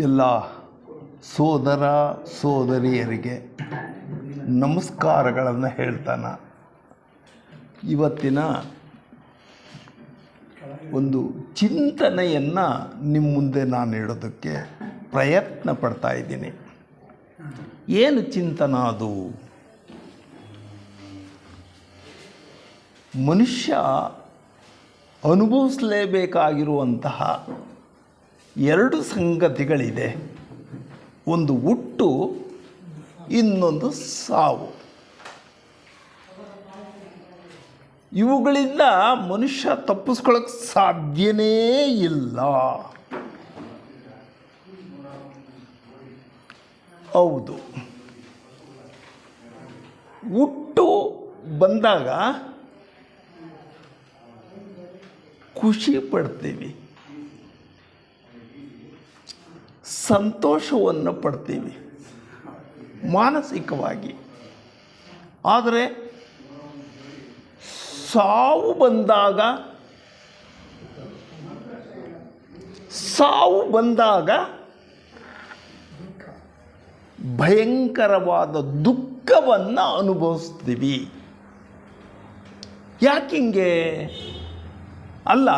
ಎಲ್ಲ ಸೋದರ ಸೋದರಿಯರಿಗೆ ನಮಸ್ಕಾರಗಳನ್ನು ಹೇಳ್ತಾನೆ ಇವತ್ತಿನ ಒಂದು ಚಿಂತನೆಯನ್ನು ನಿಮ್ಮ ಮುಂದೆ ನಾನು ಇಡೋದಕ್ಕೆ ಪ್ರಯತ್ನ ಪಡ್ತಾ ಇದ್ದೀನಿ. ಏನು ಚಿಂತನ ಅದು? ಮನುಷ್ಯ ಅನುಭವಿಸಲೇಬೇಕಾಗಿರುವಂತಹ ಎರಡು ಸಂಗತಿಗಳಿದೆ. ಒಂದು ಹುಟ್ಟು, ಇನ್ನೊಂದು ಸಾವು. ಇವುಗಳಿಂದ ಮನುಷ್ಯ ತಪ್ಪಿಸ್ಕೊಳ್ಳೋಕ್ಕೆ ಸಾಧ್ಯನೇ ಇಲ್ಲ. ಹೌದು, ಹುಟ್ಟು ಬಂದಾಗ ಖುಷಿ ಪಡ್ತೀವಿ, ಸಂತೋಷವನ್ನು ಪಡ್ತೀವಿ ಮಾನಸಿಕವಾಗಿ. ಆದರೆ ಸಾವು ಬಂದಾಗ ಭಯಂಕರವಾದ ದುಃಖವನ್ನು ಅನುಭವಿಸ್ತೀವಿ. ಯಾಕಿಂಗೆ? ಅಲ್ಲ,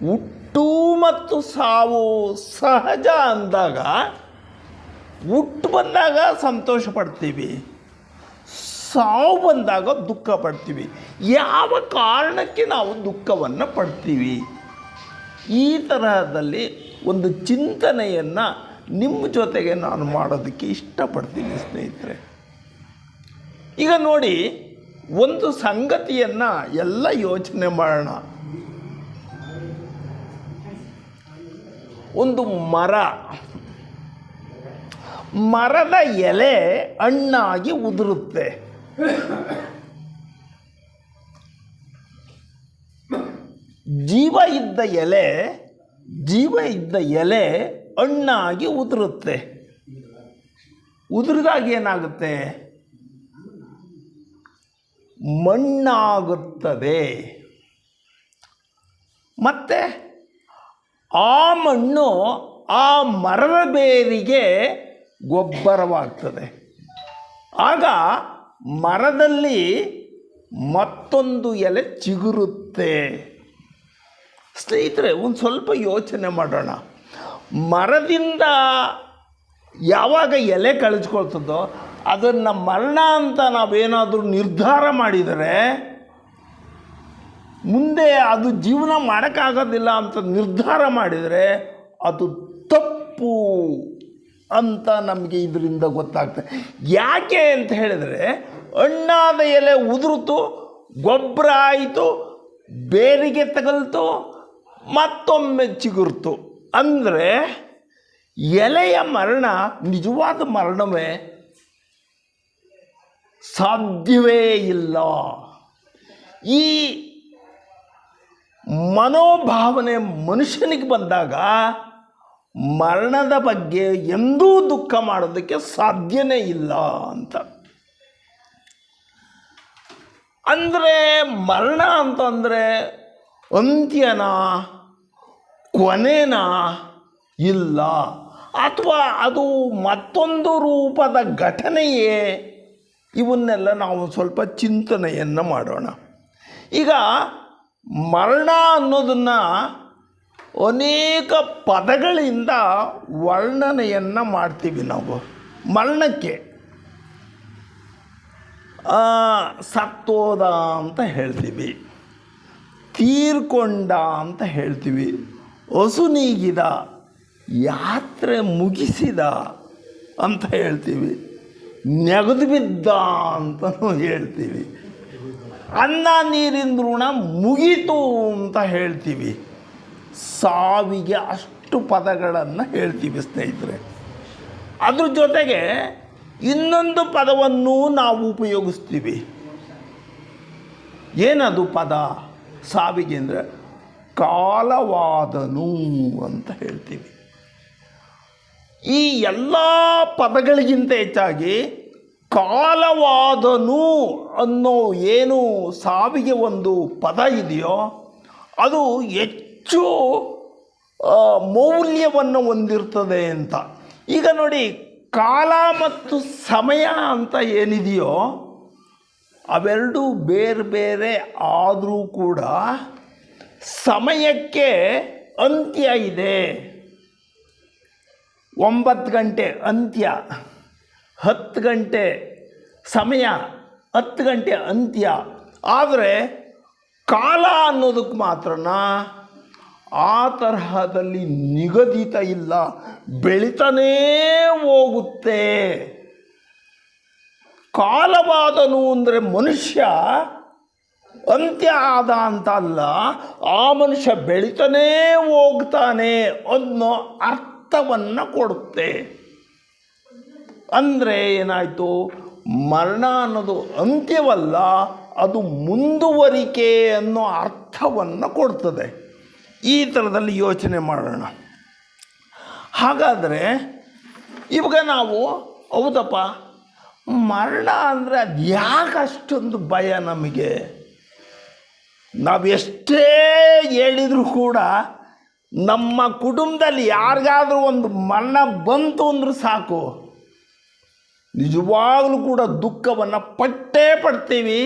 ಹುಟ್ಟು ಮತ್ತು ಸಾವು ಸಹಜ ಅಂದಾಗ ಹುಟ್ಟು ಬಂದಾಗ ಸಂತೋಷ ಪಡ್ತೀವಿ, ಸಾವು ಬಂದಾಗ ದುಃಖ ಪಡ್ತೀವಿ. ಯಾವ ಕಾರಣಕ್ಕೆ ನಾವು ದುಃಖವನ್ನು ಪಡ್ತೀವಿ? ಈ ತರಹದಲ್ಲಿ ಒಂದು ಚಿಂತನೆಯನ್ನು ನಿಮ್ಮ ಜೊತೆಗೆ ನಾನು ಮಾಡೋದಕ್ಕೆ ಇಷ್ಟಪಡ್ತೀನಿ ಸ್ನೇಹಿತರೆ. ಈಗ ನೋಡಿ, ಒಂದು ಸಂಗತಿಯನ್ನು ಎಲ್ಲ ಯೋಚನೆ ಮಾಡೋಣ. ಒಂದು ಮರದ ಎಲೆ ಹಣ್ಣಾಗಿ ಉದುರುತ್ತೆ. ಜೀವ ಇದ್ದ ಎಲೆ ಹಣ್ಣಾಗಿ ಉದುರುತ್ತೆ. ಉದುರಿದಾಗ ಏನಾಗುತ್ತೆ? ಮಣ್ಣಾಗುತ್ತದೆ. ಮತ್ತು ಆ ಮಣ್ಣು ಆ ಮರದ ಬೇರಿಗೆ ಗೊಬ್ಬರವಾಗ್ತದೆ. ಆಗ ಮರದಲ್ಲಿ ಮತ್ತೊಂದು ಎಲೆ ಚಿಗುರುತ್ತೆ. ಸ್ನೇಹಿತರೆ, ಒಂದು ಸ್ವಲ್ಪ ಯೋಚನೆ ಮಾಡೋಣ. ಮರದಿಂದ ಯಾವಾಗ ಎಲೆ ಕಳಿಸ್ಕೊಳ್ತದೋ ಅದನ್ನು ಮರಣ ಅಂತ ನಾವೇನಾದರೂ ನಿರ್ಧಾರ ಮಾಡಿದರೆ, ಮುಂದೆ ಅದು ಜೀವನ ಮಾಡೋಕ್ಕಾಗೋದಿಲ್ಲ ಅಂತ ನಿರ್ಧಾರ ಮಾಡಿದರೆ ಅದು ತಪ್ಪು ಅಂತ ನಮಗೆ ಇದರಿಂದ ಗೊತ್ತಾಗ್ತದೆ. ಯಾಕೆ ಅಂತ ಹೇಳಿದರೆ, ಹಣ್ಣಾದ ಎಲೆ ಉದುರಿತು, ಗೊಬ್ಬರ ಆಯಿತು, ಬೇರಿಗೆ ತಗಲ್ತು, ಮತ್ತೊಮ್ಮೆ ಚಿಗುರ್ತು. ಅಂದರೆ ಎಲೆಯ ಮರಣ ನಿಜವಾದ ಮರಣವೇ? ಸಾಧ್ಯವೇ ಇಲ್ಲ. ಈ ಮನೋಭಾವನೆ ಮನುಷ್ಯನಿಗೆ ಬಂದಾಗ ಮರಣದ ಬಗ್ಗೆ ಎಂದೂ ದುಃಖ ಮಾಡೋದಕ್ಕೆ ಸಾಧ್ಯನೇ ಇಲ್ಲ ಅಂತ. ಅಂದರೆ ಮರಣ ಅಂತಂದರೆ ಅಂತ್ಯನ, ಕೊನೆನಾ? ಇಲ್ಲ. ಅಥವಾ ಅದು ಮತ್ತೊಂದು ರೂಪದ ಘಟನೆಯೇ? ಇವನ್ನೆಲ್ಲ ನಾವು ಸ್ವಲ್ಪ ಚಿಂತನೆಯನ್ನು ಮಾಡೋಣ. ಈಗ ಮರಣ ಅನ್ನೋದನ್ನು ಅನೇಕ ಪದಗಳಿಂದ ವರ್ಣನೆಯನ್ನು ಮಾಡ್ತೀವಿ ನಾವು. ಮರಣಕ್ಕೆ ಸತ್ತೋದ ಅಂತ ಹೇಳ್ತೀವಿ, ತೀರ್ಕೊಂಡ ಅಂತ ಹೇಳ್ತೀವಿ, ಹಸು ನೀಗಿದ, ಯಾತ್ರೆ ಮುಗಿಸಿದ ಅಂತ ಹೇಳ್ತೀವಿ, ನೆಗೆದು ಬಿದ್ದ ಅಂತಲೂ ಹೇಳ್ತೀವಿ, ಅನ್ನ ನೀರಿನ ಋಣ ಮುಗೀತು ಅಂತ ಹೇಳ್ತೀವಿ. ಸಾವಿಗೆ ಅಷ್ಟು ಪದಗಳನ್ನು ಹೇಳ್ತೀವಿ ಸ್ನೇಹಿತರೆ. ಅದ್ರ ಜೊತೆಗೆ ಇನ್ನೊಂದು ಪದವನ್ನು ನಾವು ಉಪಯೋಗಿಸ್ತೀವಿ. ಏನದು ಪದ ಸಾವಿಗೆ ಅಂದರೆ? ಕಾಲವಾದನು ಅಂತ ಹೇಳ್ತೀವಿ. ಈ ಎಲ್ಲ ಪದಗಳಿಗಿಂತ ಹೆಚ್ಚಾಗಿ ಕಾಲವಾದನು ಅನ್ನೋ ಏನು ಸಾವಿಗೆ ಒಂದು ಪದ ಇದೆಯೋ ಅದು ಹೆಚ್ಚು ಮೌಲ್ಯವನ್ನು ಹೊಂದಿರ್ತದೆ ಅಂತ. ಈಗ ನೋಡಿ, ಕಾಲ ಮತ್ತು ಸಮಯ ಅಂತ ಏನಿದೆಯೋ ಅವೆರಡೂ ಬೇರೆ ಬೇರೆ ಆದರೂ ಕೂಡ ಸಮಯಕ್ಕೆ ಅಂತ್ಯ ಇದೆ. 9 ಗಂಟೆ ಅಂತ್ಯ, 10 ಗಂಟೆ ಸಮಯ, 10 ಗಂಟೆ ಅಂತ್ಯ. ಆದರೆ ಕಾಲ ಅನ್ನೋದಕ್ಕೆ ಮಾತ್ರನ ಆ ತರಹದಲ್ಲಿ ನಿಗದಿತ ಇಲ್ಲ, ಬೆಳಿತಾನೇ ಹೋಗುತ್ತೆ. ಕಾಲವಾದನು ಅಂದರೆ ಮನುಷ್ಯ ಅಂತ್ಯ ಆದ ಅಂತ ಅಲ್ಲ, ಆ ಮನುಷ್ಯ ಬೆಳಿತಾನೇ ಹೋಗ್ತಾನೆ ಅನ್ನೋ ಅರ್ಥವನ್ನು ಕೊಡುತ್ತೆ. ಅಂದರೆ ಏನಾಯಿತು, ಮರಣ ಅನ್ನೋದು ಅಂತ್ಯವಲ್ಲ, ಅದು ಮುಂದುವರಿಕೆ ಅನ್ನೋ ಅರ್ಥವನ್ನು ಕೊಡ್ತದೆ. ಈ ಥರದಲ್ಲಿ ಯೋಚನೆ ಮಾಡೋಣ. ಹಾಗಾದರೆ ಇವಾಗ ನಾವು ಹೌದಪ್ಪ, ಮರಣ ಅಂದರೆ ಅದು ಯಾಕೆ ಅಷ್ಟೊಂದು ಭಯ ನಮಗೆ? ನಾವು ಎಷ್ಟೇ ಹೇಳಿದರೂ ಕೂಡ ನಮ್ಮ ಕುಟುಂಬದಲ್ಲಿ ಯಾರಿಗಾದರೂ ಒಂದು ಮರಣ ಬಂತು ಅಂದ್ರೆ ಸಾಕು, ನಿಜವಾಗಲೂ ಕೂಡ ದುಃಖವನ್ನು ಪಟ್ಟೇ ಪಡ್ತೀವಿ.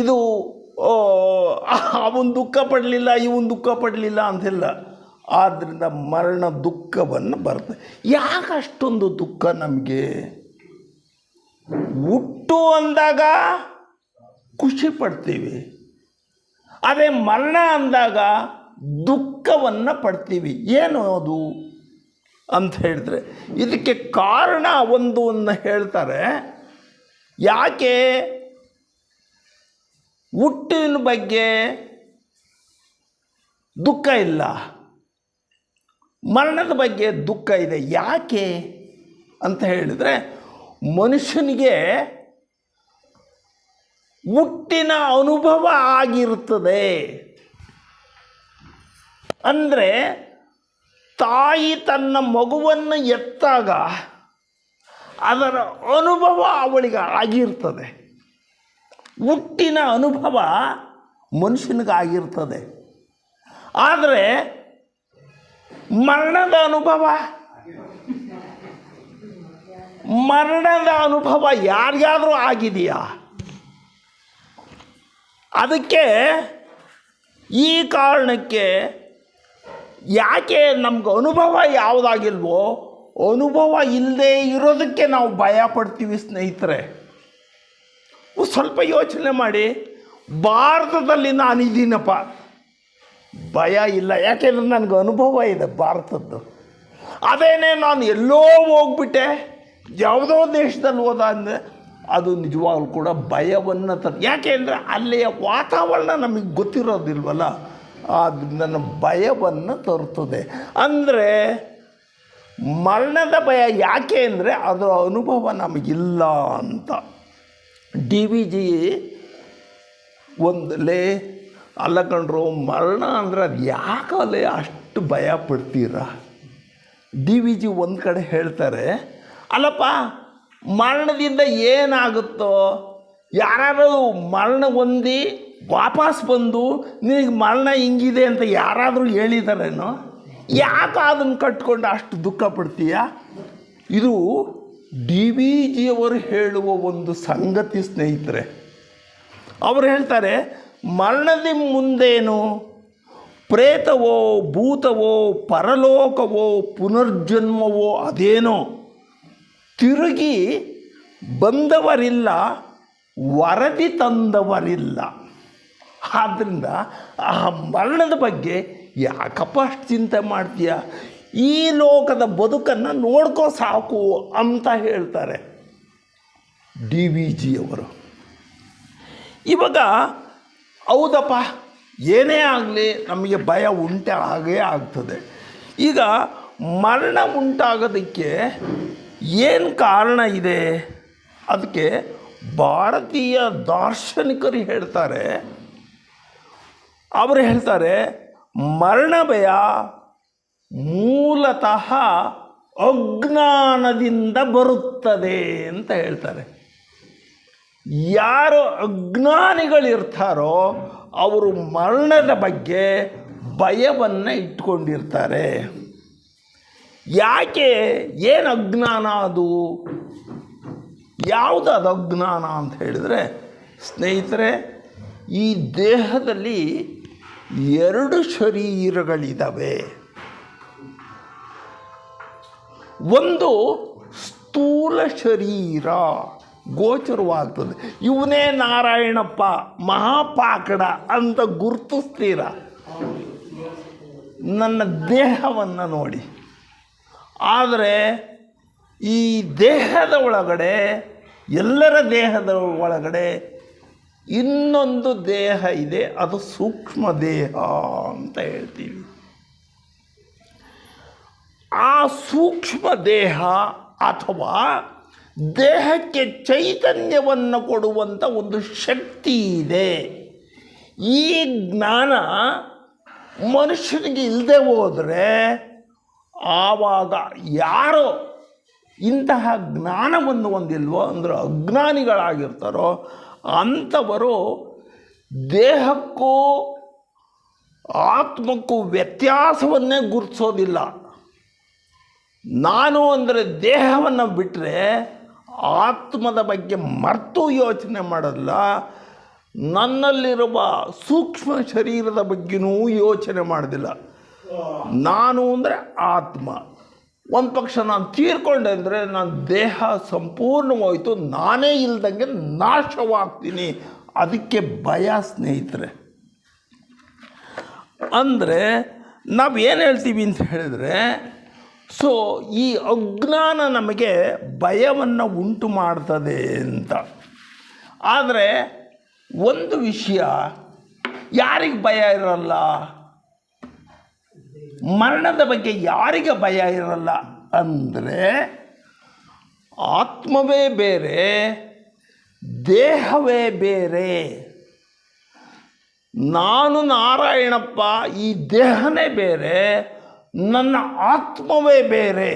ಇದು ಅವನು ದುಃಖ ಪಡಲಿಲ್ಲ, ಇವನು ದುಃಖ ಪಡಲಿಲ್ಲ ಅಂತಿಲ್ಲ. ಆದ್ದರಿಂದ ಮರಣ ದುಃಖವನ್ನು ಬರ್ತದೆ. ಯಾಕೆ ಅಷ್ಟೊಂದು ದುಃಖ ನಮಗೆ? ಹುಟ್ಟು ಅಂದಾಗ ಖುಷಿ ಪಡ್ತೀವಿ, ಅದೇ ಮರಣ ಅಂದಾಗ ದುಃಖವನ್ನು ಪಡ್ತೀವಿ. ಏನು ಅದು ಅಂತ ಹೇಳಿದ್ರೆ, ಇದಕ್ಕೆ ಕಾರಣ ಒಂದನ್ನು ಹೇಳ್ತಾರೆ. ಯಾಕೆ ಹುಟ್ಟಿನ ಬಗ್ಗೆ ದುಃಖ ಇಲ್ಲ, ಮರಣದ ಬಗ್ಗೆ ದುಃಖ ಇದೆ? ಯಾಕೆ ಅಂತ ಹೇಳಿದರೆ, ಮನುಷ್ಯನಿಗೆ ಹುಟ್ಟಿನ ಅನುಭವ ಆಗಿರುತ್ತದೆ. ಅಂದರೆ ತಾಯಿ ತನ್ನ ಮಗುವನ್ನು ಎತ್ತಾಗ ಅದರ ಅನುಭವ ಅವಳಿಗೆ ಆಗಿರ್ತದೆ. ಹುಟ್ಟಿನ ಅನುಭವ ಮನುಷ್ಯನಿಗಾಗಿರ್ತದೆ. ಆದರೆ ಮರಣದ ಅನುಭವ ಯಾರಿಗಾದರೂ ಆಗಿದೆಯಾ? ಅದಕ್ಕೆ ಈ ಕಾರಣಕ್ಕೆ ಯಾಕೆ ನಮ್ಗೆ ಅನುಭವ ಯಾವುದಾಗಿಲ್ವೋ, ಅನುಭವ ಇಲ್ಲದೆ ಇರೋದಕ್ಕೆ ನಾವು ಭಯ ಪಡ್ತೀವಿ ಸ್ನೇಹಿತರೆ. ಸ್ವಲ್ಪ ಯೋಚನೆ ಮಾಡಿ. ಭಾರತದಲ್ಲಿ ನಾನಿದ್ದೀನಪ್ಪ, ಭಯ ಇಲ್ಲ, ಯಾಕೆಂದರೆ ನನಗೆ ಅನುಭವ ಇದೆ ಭಾರತದ್ದು. ಅದೇನೇ ನಾನು ಎಲ್ಲೋ ಹೋಗ್ಬಿಟ್ಟೆ, ಯಾವುದೋ ದೇಶದಲ್ಲಿ ಹೋದ ಅಂದರೆ ಅದು ನಿಜವಾಗ್ಲೂ ಕೂಡ ಭಯವನ್ನು ಯಾಕೆಂದರೆ ಅಲ್ಲಿಯ ವಾತಾವರಣ ನಮಗೆ ಗೊತ್ತಿರೋದಿಲ್ವಲ್ಲ, ಅದನ್ನು ಭಯವನ್ನು ತರುತ್ತದೆ. ಅಂದರೆ ಮರಣದ ಭಯ ಯಾಕೆ ಅಂದರೆ ಅದರ ಅನುಭವ ನಮಗಿಲ್ಲ ಅಂತ. DVG ಒಂದಲೇ ಅಲ್ಲ ಕಂಡ್ರು, ಮರಣ ಅಂದರೆ ಅದು ಯಾಕಲ್ಲೇ ಅಷ್ಟು ಭಯ ಪಡ್ತೀರಾ? DVG ಒಂದು ಕಡೆ ಹೇಳ್ತಾರೆ, ಅಲ್ಲಪ್ಪ ಮರಣದಿಂದ ಏನಾಗುತ್ತೋ, ಯಾರು ಮರಣ ಹೊಂದಿ ವಾಪಸ್ ಬಂದು ನಿನಗೆ ಮರಣ ಹಿಂಗಿದೆ ಅಂತ ಯಾರಾದರೂ ಹೇಳಿದಾರೇನೋ? ಯಾಕೆ ಅದನ್ನು ಕಟ್ಕೊಂಡು ಅಷ್ಟು ದುಃಖ ಪಡ್ತೀಯ? ಇದು DVG ಅವರು ಹೇಳುವ ಒಂದು ಸಂಗತಿ ಸ್ನೇಹಿತರೆ. ಅವರು ಹೇಳ್ತಾರೆ, ಮರಣದ ಮುಂದೇನು ಪ್ರೇತವೋ ಭೂತವೋ ಪರಲೋಕವೋ ಪುನರ್ಜನ್ಮವೋ ಅದೇನೋ, ತಿರುಗಿ ಬಂದವರಿಲ್ಲ, ವರದಿ ತಂದವರಿಲ್ಲ. ಆದ್ದರಿಂದ ಆ ಮರಣದ ಬಗ್ಗೆ ಯಾಕಪ್ಪ ಅಷ್ಟು ಚಿಂತೆ ಮಾಡ್ತೀಯ? ಈ ಲೋಕದ ಬದುಕನ್ನು ನೋಡ್ಕೋ ಸಾಕು ಅಂತ ಹೇಳ್ತಾರೆ DVG ಅವರು. ಇವಾಗ ಹೌದಪ್ಪ, ಏನೇ ಆಗಲಿ ನಮಗೆ ಭಯ ಆಗೇ ಆಗ್ತದೆ. ಈಗ ಮರಣ ಉಂಟಾಗೋದಕ್ಕೆ ಏನು ಕಾರಣ ಇದೆ? ಅದಕ್ಕೆ ಭಾರತೀಯ ದಾರ್ಶನಿಕರು ಹೇಳ್ತಾರೆ. ಅವರು ಹೇಳ್ತಾರೆ, ಮರಣ ಭಯ ಮೂಲತಃ ಅಜ್ಞಾನದಿಂದ ಬರುತ್ತದೆ ಅಂತ ಹೇಳ್ತಾರೆ. ಯಾರು ಅಜ್ಞಾನಿಗಳಿರ್ತಾರೋ ಅವರು ಮರಣದ ಬಗ್ಗೆ ಭಯವನ್ನು ಇಟ್ಕೊಂಡಿರ್ತಾರೆ. ಯಾಕೆ? ಏನು ಅಜ್ಞಾನ ಅದು? ಯಾವುದು ಅದು ಅಜ್ಞಾನ ಅಂತ ಹೇಳಿದರೆ ಸ್ನೇಹಿತರೆ, ಈ ದೇಹದಲ್ಲಿ 2 ಶರೀರಗಳಿದ್ದಾವೆ. ಒಂದು ಸ್ಥೂಲ ಶರೀರ ಗೋಚರವಾಗ್ತದೆ. ಇವನೇ ನಾರಾಯಣಪ್ಪ ಮಹಾಪಾಕಡ ಅಂತ ಗುರುತಿಸ್ತೀರ ನನ್ನ ದೇಹವನ್ನು ನೋಡಿ. ಆದರೆ ಈ ದೇಹದ ಒಳಗಡೆ, ಎಲ್ಲರ ದೇಹದ ಒಳಗಡೆ ಇನ್ನೊಂದು ದೇಹ ಇದೆ, ಅದು ಸೂಕ್ಷ್ಮ ದೇಹ ಅಂತ ಹೇಳ್ತೀವಿ. ಆ ಸೂಕ್ಷ್ಮ ದೇಹ ಅಥವಾ ದೇಹಕ್ಕೆ ಚೈತನ್ಯವನ್ನು ಕೊಡುವಂಥ ಒಂದು ಶಕ್ತಿ ಇದೆ. ಈ ಜ್ಞಾನ ಮನುಷ್ಯನಿಗೆ ಇಲ್ಲದೆ ಹೋದರೆ, ಆವಾಗ ಯಾರೋ ಇಂತಹ ಜ್ಞಾನವನ್ನು ಹೊಂದಿಲ್ವೋ ಅಂದರೆ ಅಜ್ಞಾನಿಗಳಾಗಿರ್ತಾರೋ ಅಂಥವರು ದೇಹಕ್ಕೂ ಆತ್ಮಕ್ಕೂ ವ್ಯತ್ಯಾಸವನ್ನೇ ಗುರುತಿಸೋದಿಲ್ಲ. ನಾನು ಅಂದರೆ ದೇಹವನ್ನು ಬಿಟ್ಟರೆ ಆತ್ಮದ ಬಗ್ಗೆ ಮರೆತು ಯೋಚನೆ ಮಾಡಲ್ಲ. ನನ್ನಲ್ಲಿರುವ ಸೂಕ್ಷ್ಮ ಶರೀರದ ಬಗ್ಗೆಯೂ ಯೋಚನೆ ಮಾಡೋದಿಲ್ಲ. ನಾನು ಅಂದರೆ ಆತ್ಮ. ಒಂದು ಪಕ್ಷ ನಾನು ತೀರ್ಕೊಂಡೆ ಅಂದರೆ ನನ್ನ ದೇಹ ಸಂಪೂರ್ಣವಾಯಿತು, ನಾನೇ ಇಲ್ದಂಗೆ ನಾಶವಾಗ್ತೀನಿ. ಅದಕ್ಕೆ ಭಯ ಸ್ನೇಹಿತರೆ. ಅಂದರೆ ನಾವೇನು ಹೇಳ್ತೀವಿ ಅಂತ ಹೇಳಿದರೆ, ಸೊ ಈ ಅಜ್ಞಾನ ನಮಗೆ ಭಯವನ್ನು ಉಂಟು ಮಾಡ್ತದೆ ಅಂತ. ಆದರೆ ಒಂದು ವಿಷಯ, ಯಾರಿಗೆ ಭಯ ಇರಲ್ಲ? ಮರಣದ ಬಗ್ಗೆ ಯಾರಿಗೆ ಭಯ ಇರಲ್ಲ ಅಂದರೆ, ಆತ್ಮವೇ ಬೇರೆ, ದೇಹವೇ ಬೇರೆ. ನಾನು ನಾರಾಯಣಪ್ಪ, ಈ ದೇಹನೇ ಬೇರೆ, ನನ್ನ ಆತ್ಮವೇ ಬೇರೆ.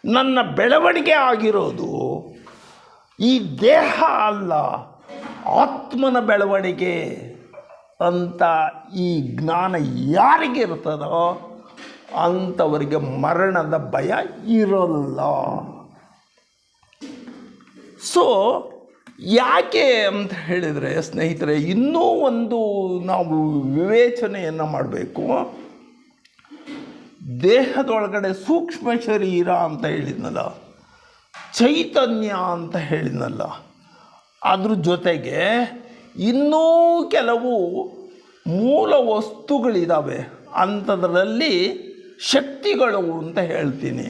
ನನ್ನ ಬೆಳವಣಿಗೆ ಆಗಿರೋದು ಈ ದೇಹ ಅಲ್ಲ, ಆತ್ಮನ ಬೆಳವಣಿಗೆ ಅಂತ ಈ ಜ್ಞಾನ ಯಾರಿಗಿರ್ತದೋ ಅಂಥವರಿಗೆ ಮರಣದ ಭಯ ಇರೋಲ್ಲ. ಸೊ ಯಾಕೆ ಅಂತ ಹೇಳಿದರೆ ಸ್ನೇಹಿತರೆ, ಇನ್ನೂ ಒಂದು ನಾವು ವಿವೇಚನೆಯನ್ನು ಮಾಡಬೇಕು. ದೇಹದೊಳಗಡೆ ಸೂಕ್ಷ್ಮ ಶರೀರ ಅಂತ ಹೇಳಿದ್ನಲ್ಲ, ಚೈತನ್ಯ ಅಂತ ಹೇಳಿದ್ನಲ್ಲ, ಅದ್ರ ಜೊತೆಗೆ ಇನ್ನೂ ಕೆಲವು ಮೂಲ ವಸ್ತುಗಳಿದ್ದಾವೆ. ಅಂಥದ್ರಲ್ಲಿ ಶಕ್ತಿಗಳು ಅಂತ ಹೇಳ್ತೀನಿ.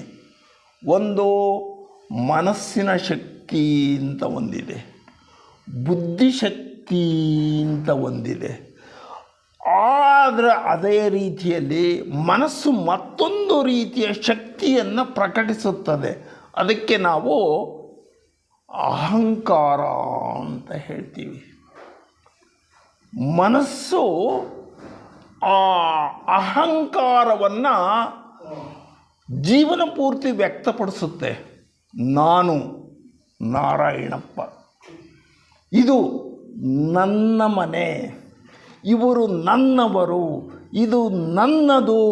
ಒಂದು ಮನಸ್ಸಿನ ಶಕ್ತಿ ಅಂತ ಒಂದಿದೆ, ಬುದ್ಧಿಶಕ್ತಿ ಅಂತ ಒಂದಿದೆ. ಆದರೆ ಅದೇ ರೀತಿಯಲ್ಲಿ ಮನಸ್ಸು ಮತ್ತೊಂದು ರೀತಿಯ ಶಕ್ತಿಯನ್ನು ಪ್ರಕಟಿಸುತ್ತದೆ. ಅದಕ್ಕೆ ನಾವು ಅಹಂಕಾರ ಅಂತ ಹೇಳ್ತೀವಿ. ಮನಸ್ಸು ಆ ಅಹಂಕಾರವನ್ನು ಜೀವನ ಪೂರ್ತಿ ವ್ಯಕ್ತಪಡಿಸುತ್ತೆ. ನಾನು ನಾರಾಯಣಪ್ಪ, ಇದು ನನ್ನ ಮನೆ, ಇವರು ನನ್ನವರು, ಇದು ನನ್ನದು,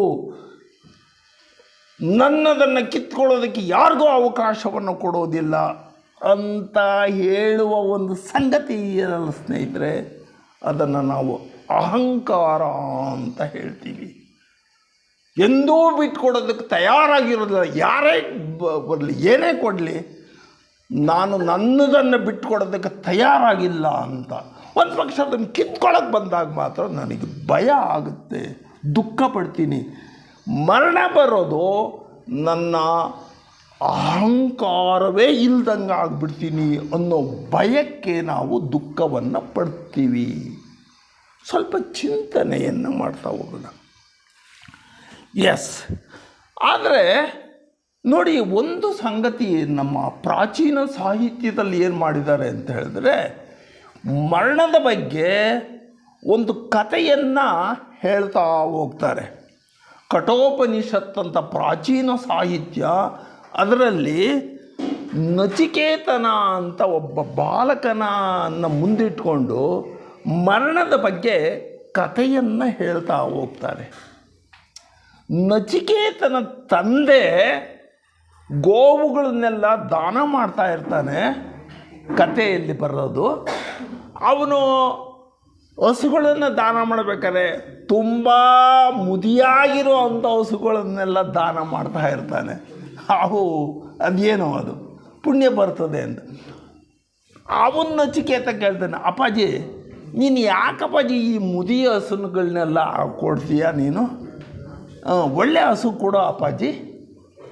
ನನ್ನದನ್ನು ಕಿತ್ಕೊಳ್ಳೋದಕ್ಕೆ ಯಾರಿಗೂ ಅವಕಾಶವನ್ನು ಕೊಡೋದಿಲ್ಲ ಅಂತ ಹೇಳುವ ಒಂದು ಸಂಗತಿ ಇದೆಯಲ್ಲ ಸ್ನೇಹಿತರೆ, ಅದನ್ನು ನಾವು ಅಹಂಕಾರ ಅಂತ ಹೇಳ್ತೀವಿ. ಎಂದೂ ಬಿಟ್ಕೊಡೋದಕ್ಕೆ ತಯಾರಾಗಿರೋದಿಲ್ಲ. ಯಾರೇ ಬರಲಿ, ಏನೇ ಕೊಡಲಿ, ನಾನು ನನ್ನದನ್ನು ಬಿಟ್ಕೊಡೋದಕ್ಕೆ ತಯಾರಾಗಿಲ್ಲ ಅಂತ. ಒಂದು ಪಕ್ಷ ಅದನ್ನು ಕಿತ್ಕೊಳ್ಳೋಕೆ ಬಂದಾಗ ಮಾತ್ರ ನನಗೆ ಭಯ ಆಗುತ್ತೆ, ದುಃಖ ಪಡ್ತೀನಿ. ಮರಣ ಬರೋದು ನನ್ನ ಅಹಂಕಾರವೇ ಇಲ್ದಂಗೆ ಆಗಿಬಿಡ್ತೀನಿ ಅನ್ನೋ ಭಯಕ್ಕೆ ನಾವು ದುಃಖವನ್ನು ಪಡ್ತೀವಿ. ಸ್ವಲ್ಪ ಚಿಂತನೆಯನ್ನು ಮಾಡ್ತಾ ಹೋಗೋಣ. ಎಸ್, ಆದರೆ ನೋಡಿ, ಒಂದು ಸಂಗತಿ ನಮ್ಮ ಪ್ರಾಚೀನ ಸಾಹಿತ್ಯದಲ್ಲಿ ಏನು ಮಾಡಿದ್ದಾರೆ ಅಂತ ಹೇಳಿದ್ರೆ, ಮರಣದ ಬಗ್ಗೆ ಒಂದು ಕಥೆಯನ್ನು ಹೇಳ್ತಾ ಹೋಗ್ತಾರೆ. ಕಠೋಪನಿಷತ್ ಅಂತ ಪ್ರಾಚೀನ ಸಾಹಿತ್ಯ, ಅದರಲ್ಲಿ ನಚಿಕೇತನ ಅಂತ ಒಬ್ಬ ಬಾಲಕನನ್ನು ಮುಂದಿಟ್ಕೊಂಡು ಮರಣದ ಬಗ್ಗೆ ಕಥೆಯನ್ನು ಹೇಳ್ತಾ ಹೋಗ್ತಾರೆ. ನಚಿಕೇತನ ತಂದೆ ಗೋವುಗಳನ್ನೆಲ್ಲ ದಾನ ಮಾಡ್ತಾ ಇರ್ತಾನೆ. ಕಥೆಯಲ್ಲಿ ಬರೋದು ಅವನು ಹಸುಗಳನ್ನು ದಾನ ಮಾಡಬೇಕಾದ್ರೆ ತುಂಬ ಮುದಿಯಾಗಿರೋ ಅಂಥ ಹಸುಗಳನ್ನೆಲ್ಲ ದಾನ ಮಾಡ್ತಾ ಇರ್ತಾನೆ. ಅದೇನೋ ಅದು ಪುಣ್ಯ ಬರ್ತದೆ ಅಂತ. ಅವನ ನಚಿಕೇತ ಕೇಳ್ತಾನೆ, ಅಪ್ಪಾಜಿ ನೀನು ಯಾಕಪ್ಪಾಜಿ ಈ ಮುದಿಯ ಹಸುಗಳನ್ನೆಲ್ಲ ಕೊಡ್ತೀಯ ನೀನು? ಒಳ್ಳೆ ಹಸು ಕೊಡೋ ಅಪ್ಪಾಜಿ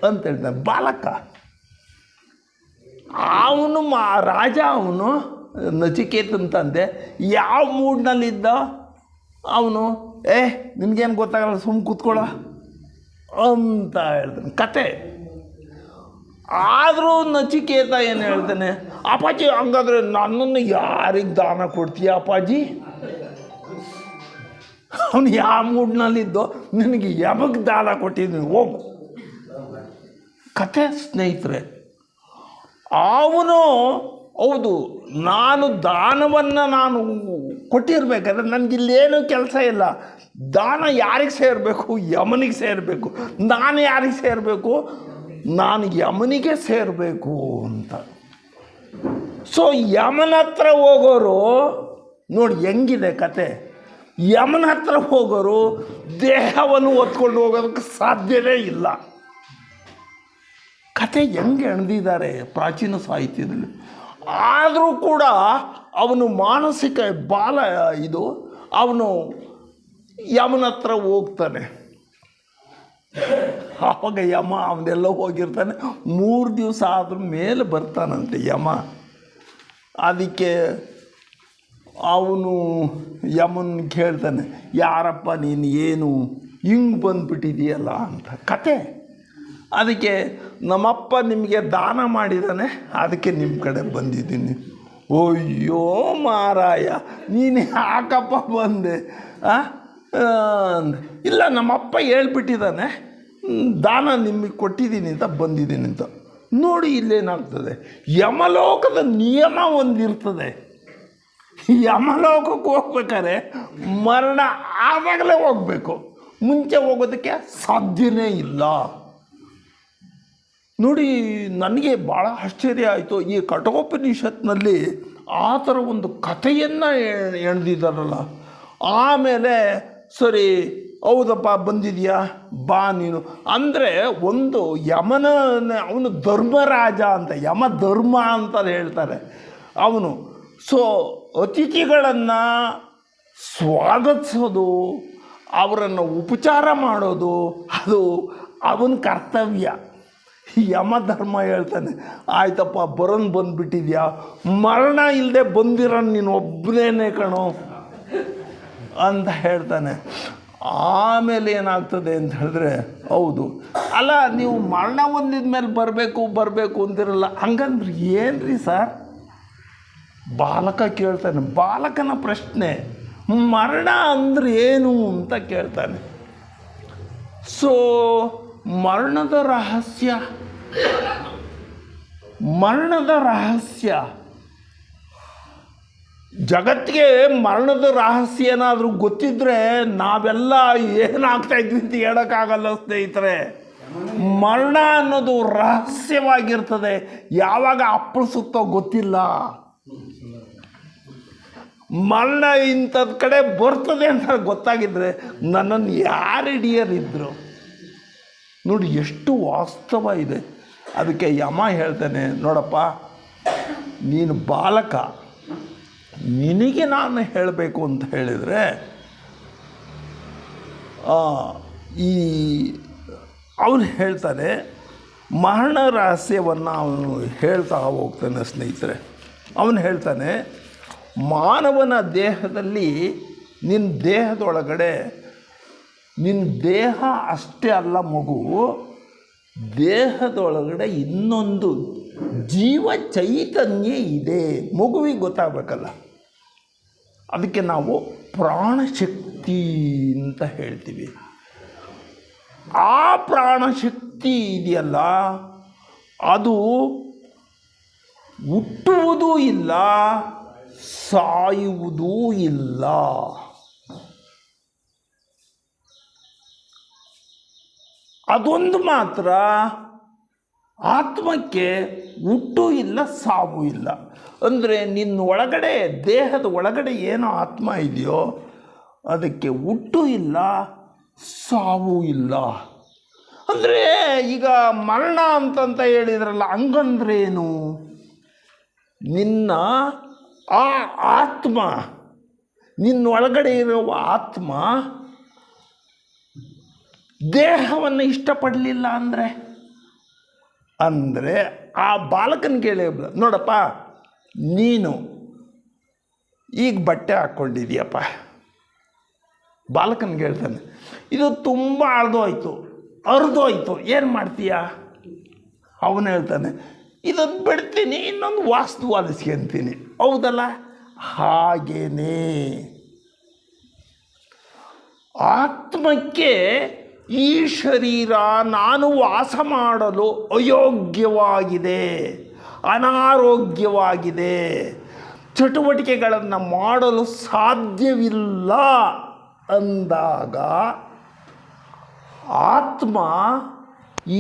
ಅಂತ ಹೇಳ್ತಾನೆ. ಬಾಲಕ ಅವನು ರಾಜ, ಅವನು ನಚಿಕೇತನ ತಂದೆ ಯಾವ ಮೂಡ್ನಲ್ಲಿದ್ದ ಅವನು, ನಿನಗೇನು ಗೊತ್ತಾಗಲ್ಲ ಸುಮ್ಮ ಕೂತ್ಕೊಳ್ಳ ಅಂತ ಹೇಳ್ತಾನೆ ಕತೆ. ಆದರೂ ನಚಿಕೇತ ಏನು ಹೇಳ್ತಾನೆ, ಅಪ್ಪಾಜಿ ಹಂಗಾದ್ರೆ ನನ್ನನ್ನು ಯಾರಿಗೆ ದಾನ ಕೊಡ್ತೀಯ ಅಪ್ಪಾಜಿ? ಅವನು ಯಾವ ಮೂಡ್ನಲ್ಲಿದ್ದೋ ನಿನಗೆ ಯಾವಾಗ ದಾನ ಕೊಟ್ಟಿದ್ದೀನಿ ಹೋಗು. ಕತೆ ಸ್ನೇಹಿತರೆ, ಅವನು ಹೌದು ನಾನು ದಾನವನ್ನು ನಾನು ಕೊಟ್ಟಿರ್ಬೇಕಾದ್ರೆ ನನಗಿಲ್ಲೇನೂ ಕೆಲಸ ಇಲ್ಲ. ದಾನ ಯಾರಿಗೆ ಸೇರಬೇಕು? ಯಮನಿಗೆ ಸೇರಬೇಕು. ನಾನು ಯಾರಿಗೆ ಸೇರಬೇಕು? ನಾನು ಯಮನಿಗೆ ಸೇರಬೇಕು ಅಂತ. ಸೊ ಯಮನ ಹತ್ರ ಹೋಗೋರು ನೋಡಿ ಹೆಂಗಿದೆ ಕತೆ. ಯಮನ ಹತ್ರ ಹೋಗೋರು ದೇಹವನ್ನು ಹೊತ್ಕೊಂಡು ಹೋಗೋದಕ್ಕೆ ಸಾಧ್ಯವೇ ಇಲ್ಲ. ಕತೆ ಹೆಂಗೆ ಎಣೆದಿದ್ದಾರೆ ಪ್ರಾಚೀನ ಸಾಹಿತ್ಯದಲ್ಲಿ. ಆದರೂ ಕೂಡ ಅವನು ಮಾನಸಿಕ ಅವನು ಯಮನ ಹತ್ರ ಹೋಗ್ತಾನೆ. ಆವಾಗ ಯಮ ಅವನೆಲ್ಲ ಹೋಗಿರ್ತಾನೆ. 3 ದಿವಸ ಆದ್ರ ಮೇಲೆ ಬರ್ತಾನಂತೆ ಯಮ. ಅದಕ್ಕೆ ಅವನು ಯಮನ್ ಕೇಳ್ತಾನೆ, ಯಾರಪ್ಪ ನೀನು, ಏನು ಹಿಂಗೆ ಬಂದುಬಿಟ್ಟಿದೆಯಲ್ಲ ಅಂತ ಕತೆ. ಅದಕ್ಕೆ ನಮ್ಮಪ್ಪ ನಿಮಗೆ ದಾನ ಮಾಡಿದ್ದಾನೆ, ಅದಕ್ಕೆ ನಿಮ್ಮ ಕಡೆ ಬಂದಿದ್ದೀನಿ. ಅಯ್ಯೋ ಮಾರಾಯ ನೀನು ಯಾಕಪ್ಪ ಬಂದೆ? ಇಲ್ಲ ನಮ್ಮಪ್ಪ ಹೇಳ್ಬಿಟ್ಟಿದ್ದಾನೆ, ದಾನ ನಿಮಗೆ ಕೊಟ್ಟಿದ್ದೀನಿ ಅಂತ ಬಂದಿದ್ದೀನಿ ಅಂತ. ನೋಡಿ ಇಲ್ಲೇನಾಗ್ತದೆ, ಯಮಲೋಕದ ನಿಯಮ ಒಂದಿರ್ತದೆ. ಯಮಲೋಕಕ್ಕೆ ಹೋಗ್ಬೇಕಾದ್ರೆ ಮರಣ ಆದಾಗಲೇ ಹೋಗಬೇಕು, ಮುಂಚೆ ಹೋಗೋದಕ್ಕೆ ಸಾಧ್ಯವೇ ಇಲ್ಲ. ನೋಡಿ ನನಗೆ ಭಾಳ ಆಶ್ಚರ್ಯ ಆಯಿತು. ಈ ಕಠೋಪನಿಷತ್ನಲ್ಲಿ ಆ ಥರ ಒಂದು ಕಥೆಯನ್ನು ಎಣೆದಿದ್ದಾರಲ್ಲ. ಆಮೇಲೆ ಸರಿ ಹೌದಪ್ಪ ಬಂದಿದೆಯಾ ಬಾ ನೀನು ಅಂದರೆ, ಒಂದು ಯಮನ ಅವನು ಧರ್ಮರಾಜ ಅಂತ, ಯಮ ಧರ್ಮ ಅಂತ ಹೇಳ್ತಾರೆ ಅವನು. ಸೊ ಅತಿಥಿಗಳನ್ನು ಸ್ವಾಗತಿಸೋದು, ಅವರನ್ನು ಉಪಚಾರ ಮಾಡೋದು ಅದು ಅವನ ಕರ್ತವ್ಯ. ಯಮ ಧರ್ಮ ಹೇಳ್ತಾನೆ, ಆಯ್ತಪ್ಪ ಬಂದುಬಿಟ್ಟಿದ್ಯಾ, ಮರಣ ಇಲ್ಲದೆ ಬಂದಿರೋ ನೀನು ಒಬ್ಬನೇ ಕಣೋ ಅಂತ ಹೇಳ್ತಾನೆ. ಆಮೇಲೆ ಏನಾಗ್ತದೆ ಅಂತ ಹೇಳಿದ್ರೆ, ಹೌದು ಅಲ್ಲ ನೀವು ಮರಣ ಹೊಂದಿದ ಮೇಲೆ ಬರಬೇಕು ಅಂತಿರಲ್ಲ, ಹಂಗಂದ್ರೆ ಏನು ರೀ ಸರ್? ಬಾಲಕ ಕೇಳ್ತಾನೆ. ಬಾಲಕನ ಪ್ರಶ್ನೆ, ಮರಣ ಅಂದ್ರೆ ಏನು ಅಂತ ಕೇಳ್ತಾನೆ. ಸೊ ಮರಣದ ರಹಸ್ಯ ಜಗತ್ತಿಗೆ ಮರಣದ ರಹಸ್ಯ ಏನಾದರೂ ಗೊತ್ತಿದ್ರೆ ನಾವೆಲ್ಲ ಏನಾಗ್ತಾ ಇದ್ವಿ ಅಂತ ಹೇಳೋಕ್ಕಾಗಲ್ಲ ಸ್ನೇಹಿತರೆ. ಮರಣ ಅನ್ನೋದು ರಹಸ್ಯವಾಗಿರ್ತದೆ, ಯಾವಾಗ ಅಪ್ಪಳಿಸುತ್ತೋ ಗೊತ್ತಿಲ್ಲ. ಮರಣ ಇಂಥದ್ದು ಕಡೆ ಬರ್ತದೆ ಅಂತ ಗೊತ್ತಾಗಿದ್ದರೆ ನನ್ನನ್ನು ಯಾರು ಹಿಡಿಯರಿದ್ರು? ನೋಡಿ ಎಷ್ಟು ವಾಸ್ತವ ಇದೆ. ಅದಕ್ಕೆ ಯಮ ಹೇಳ್ತಾನೆ, ನೋಡಪ್ಪ ನೀನು ಬಾಲಕ, ನಿನಗೆ ನಾನು ಹೇಳಬೇಕು ಅಂತ ಹೇಳಿದರೆ ಅವನು ಹೇಳ್ತಾನೆ, ಮರಣ ರಹಸ್ಯವನ್ನು ಅವನು ಹೇಳ್ತಾ ಹೋಗ್ತಾನೆ ಸ್ನೇಹಿತರೆ. ಅವನು ಹೇಳ್ತಾನೆ, ಮಾನವನ ದೇಹದಲ್ಲಿ ನಿನ್ನ ದೇಹದೊಳಗಡೆ, ನಿನ್ನ ದೇಹ ಅಷ್ಟೇ ಅಲ್ಲ ಮಗು, ದೇಹದೊಳಗಡೆ ಇನ್ನೊಂದು ಜೀವ ಚೈತನ್ಯ ಇದೆ. ಮಗುವಿಗೆ ಗೊತ್ತಾಗಬೇಕಲ್ಲ, ಅದಕ್ಕೆ ನಾವು ಪ್ರಾಣಶಕ್ತಿ ಅಂತ ಹೇಳ್ತೀವಿ. ಆ ಪ್ರಾಣಶಕ್ತಿ ಇದೆಯಲ್ಲ, ಅದು ಹುಟ್ಟುವುದೂ ಇಲ್ಲ, ಸಾಯುವುದೂ ಇಲ್ಲ. ಅದೊಂದು ಮಾತ್ರ, ಆತ್ಮಕ್ಕೆ ಹುಟ್ಟು ಇಲ್ಲ, ಸಾವು ಇಲ್ಲ. ಅಂದರೆ ನಿನ್ನ ಒಳಗಡೆ, ದೇಹದ ಒಳಗಡೆ ಏನೋ ಆತ್ಮ ಇದೆಯೋ ಅದಕ್ಕೆ ಹುಟ್ಟು ಇಲ್ಲ, ಸಾವು ಇಲ್ಲ. ಅಂದರೆ ಈಗ ಮರಣ ಅಂತಂತ ಹೇಳಿದ್ರಲ್ಲ, ಹಂಗಂದ್ರೇನು? ನಿನ್ನ ಆ ಆತ್ಮ, ನಿನ್ನ ಒಳಗಡೆ ಇರುವ ಆತ್ಮ ದೇಹವನ್ನು ಇಷ್ಟಪಡಲಿಲ್ಲ ಅಂದರೆ ಆ ಬಾಲಕನಿಗೆ ಹೇಳಿ, ನೋಡಪ್ಪ, ನೀನು ಈಗ ಬಟ್ಟೆ ಹಾಕ್ಕೊಂಡಿದೀಯಪ್ಪ. ಬಾಲಕನಿಗೆ ಹೇಳ್ತಾನೆ, ಇದು ತುಂಬ ಅರ್ಧೋಯ್ತು, ಏನು ಮಾಡ್ತೀಯ? ಅವನು ಹೇಳ್ತಾನೆ, ಇದನ್ನು ಬಿಡ್ತೀನಿ, ಇನ್ನೊಂದು ವಾಸ್ತು ಹೊಲಿಸ್ಕೊಂತೀನಿ. ಹೌದಲ್ಲ? ಹಾಗೇನೇ ಆತ್ಮಕ್ಕೆ ಈ ಶರೀರ ನಾನು ವಾಸ ಮಾಡಲು ಅಯೋಗ್ಯವಾಗಿದೆ, ಅನಾರೋಗ್ಯವಾಗಿದೆ, ಚಟುವಟಿಕೆಗಳನ್ನು ಮಾಡಲು ಸಾಧ್ಯವಿಲ್ಲ ಅಂದಾಗ ಆತ್ಮ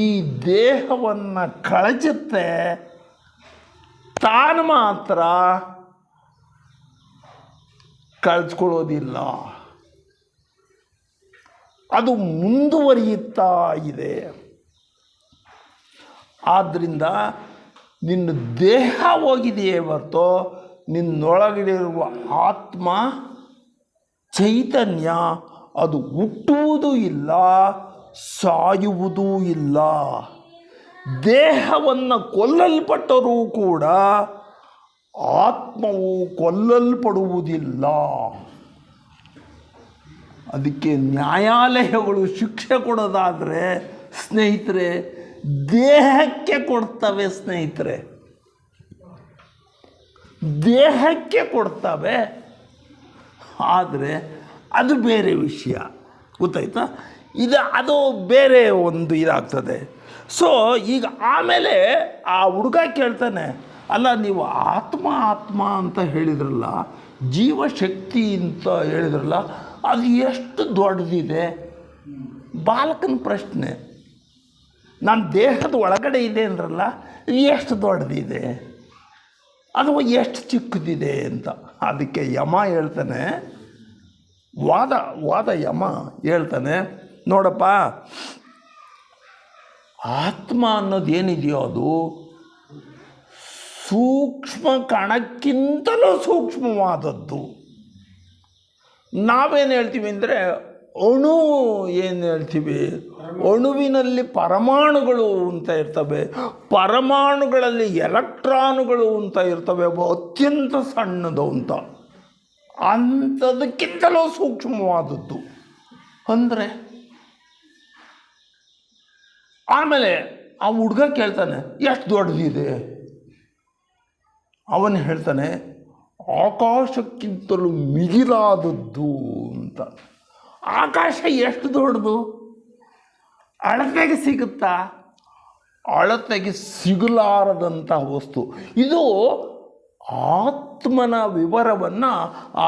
ಈ ದೇಹವನ್ನು ಕಳಚುತ್ತೆ, ತಾನು ಮಾತ್ರ ಕಳ್ಸ್ಕೊಳ್ಳೋದಿಲ್ಲ. ಅದು ಮುಂದುವರಿಯುತ್ತಾ ಇದೆ. ಆದ್ದರಿಂದ ನಿನ್ನ ದೇಹ ಹೋಗಿದೆಯೇ ಹೊರತು ನಿನ್ನೊಳಗಡೆಯಿರುವ ಆತ್ಮ ಚೈತನ್ಯ ಅದು ಹುಟ್ಟುವುದೂ ಇಲ್ಲ, ಸಾಯುವುದೂ ಇಲ್ಲ. ದೇಹವನ್ನು ಕೊಲ್ಲಲ್ಪಟ್ಟರೂ ಕೂಡ ಆತ್ಮವು ಕೊಲ್ಲಲ್ಪಡುವುದಿಲ್ಲ. ಅದಕ್ಕೆ ನ್ಯಾಯಾಲಯಗಳು ಶಿಕ್ಷೆ ಕೊಡೋದಾದರೆ ಸ್ನೇಹಿತರೆ ದೇಹಕ್ಕೆ ಕೊಡ್ತವೆ. ಸ್ನೇಹಿತರೆ, ದೇಹಕ್ಕೆ ಕೊಡ್ತವೆ. ಆದರೆ ಅದು ಬೇರೆ ವಿಷಯ, ಗೊತ್ತಾಯ್ತಾ? ಅದು ಬೇರೆ ಒಂದು ಇದಾಗ್ತದೆ. ಸೊ ಈಗ ಆಮೇಲೆ ಆ ಹುಡುಗ ಕೇಳ್ತಾನೆ, ಅಲ್ಲ ನೀವು ಆತ್ಮ ಅಂತ ಹೇಳಿದ್ರಲ್ಲ, ಜೀವಶಕ್ತಿ ಅಂತ ಹೇಳಿದ್ರಲ್ಲ, ಅದು ಎಷ್ಟು ದೊಡ್ಡದಿದೆ? ಬಾಲಕನ ಪ್ರಶ್ನೆ. ನಾನು ದೇಹದ ಒಳಗಡೆ ಇದೆ ಅಂದ್ರಲ್ಲ, ಎಷ್ಟು ದೊಡ್ಡದಿದೆ, ಅಥವಾ ಎಷ್ಟು ಚಿಕ್ಕದಿದೆ ಅಂತ. ಅದಕ್ಕೆ ಯಮ ಹೇಳ್ತಾನೆ, ವಾದ ಯಮ ಹೇಳ್ತಾನೆ, ನೋಡಪ್ಪ, ಆತ್ಮ ಅನ್ನೋದು ಏನಿದೆಯೋ ಅದು ಸೂಕ್ಷ್ಮ ಕಣಕ್ಕಿಂತಲೂ ಸೂಕ್ಷ್ಮವಾದದ್ದು. ನಾವೇನು ಹೇಳ್ತೀವಿ ಅಂದರೆ ಅಣು ಏನು ಹೇಳ್ತೀವಿ, ಅಣುವಿನಲ್ಲಿ ಪರಮಾಣುಗಳು ಅಂತ ಇರ್ತವೆ, ಪರಮಾಣುಗಳಲ್ಲಿ ಎಲೆಕ್ಟ್ರಾನುಗಳು ಅಂತ ಇರ್ತವೆ, ಅತ್ಯಂತ ಸಣ್ಣದು ಅಂತ. ಅಂಥದಕ್ಕಿಂತಲೂ ಸೂಕ್ಷ್ಮವಾದದ್ದು ಅಂದರೆ. ಆಮೇಲೆ ಆ ಹುಡುಗ ಕೇಳ್ತಾನೆ, ಎಷ್ಟು ದೊಡ್ಡದಿದೆ? ಅವನು ಹೇಳ್ತಾನೆ, ಆಕಾಶಕ್ಕಿಂತಲೂ ಮಿಗಿಲಾದದ್ದು ಅಂತ. ಆಕಾಶ ಎಷ್ಟು ದೊಡ್ಡದು? ಅಳತೆಗೆ ಸಿಗುತ್ತಾ? ಅಳತೆಗೆ ಸಿಗಲಾರದಂಥ ವಸ್ತು ಇದು. ಆತ್ಮನ ವಿವರವನ್ನು ಆ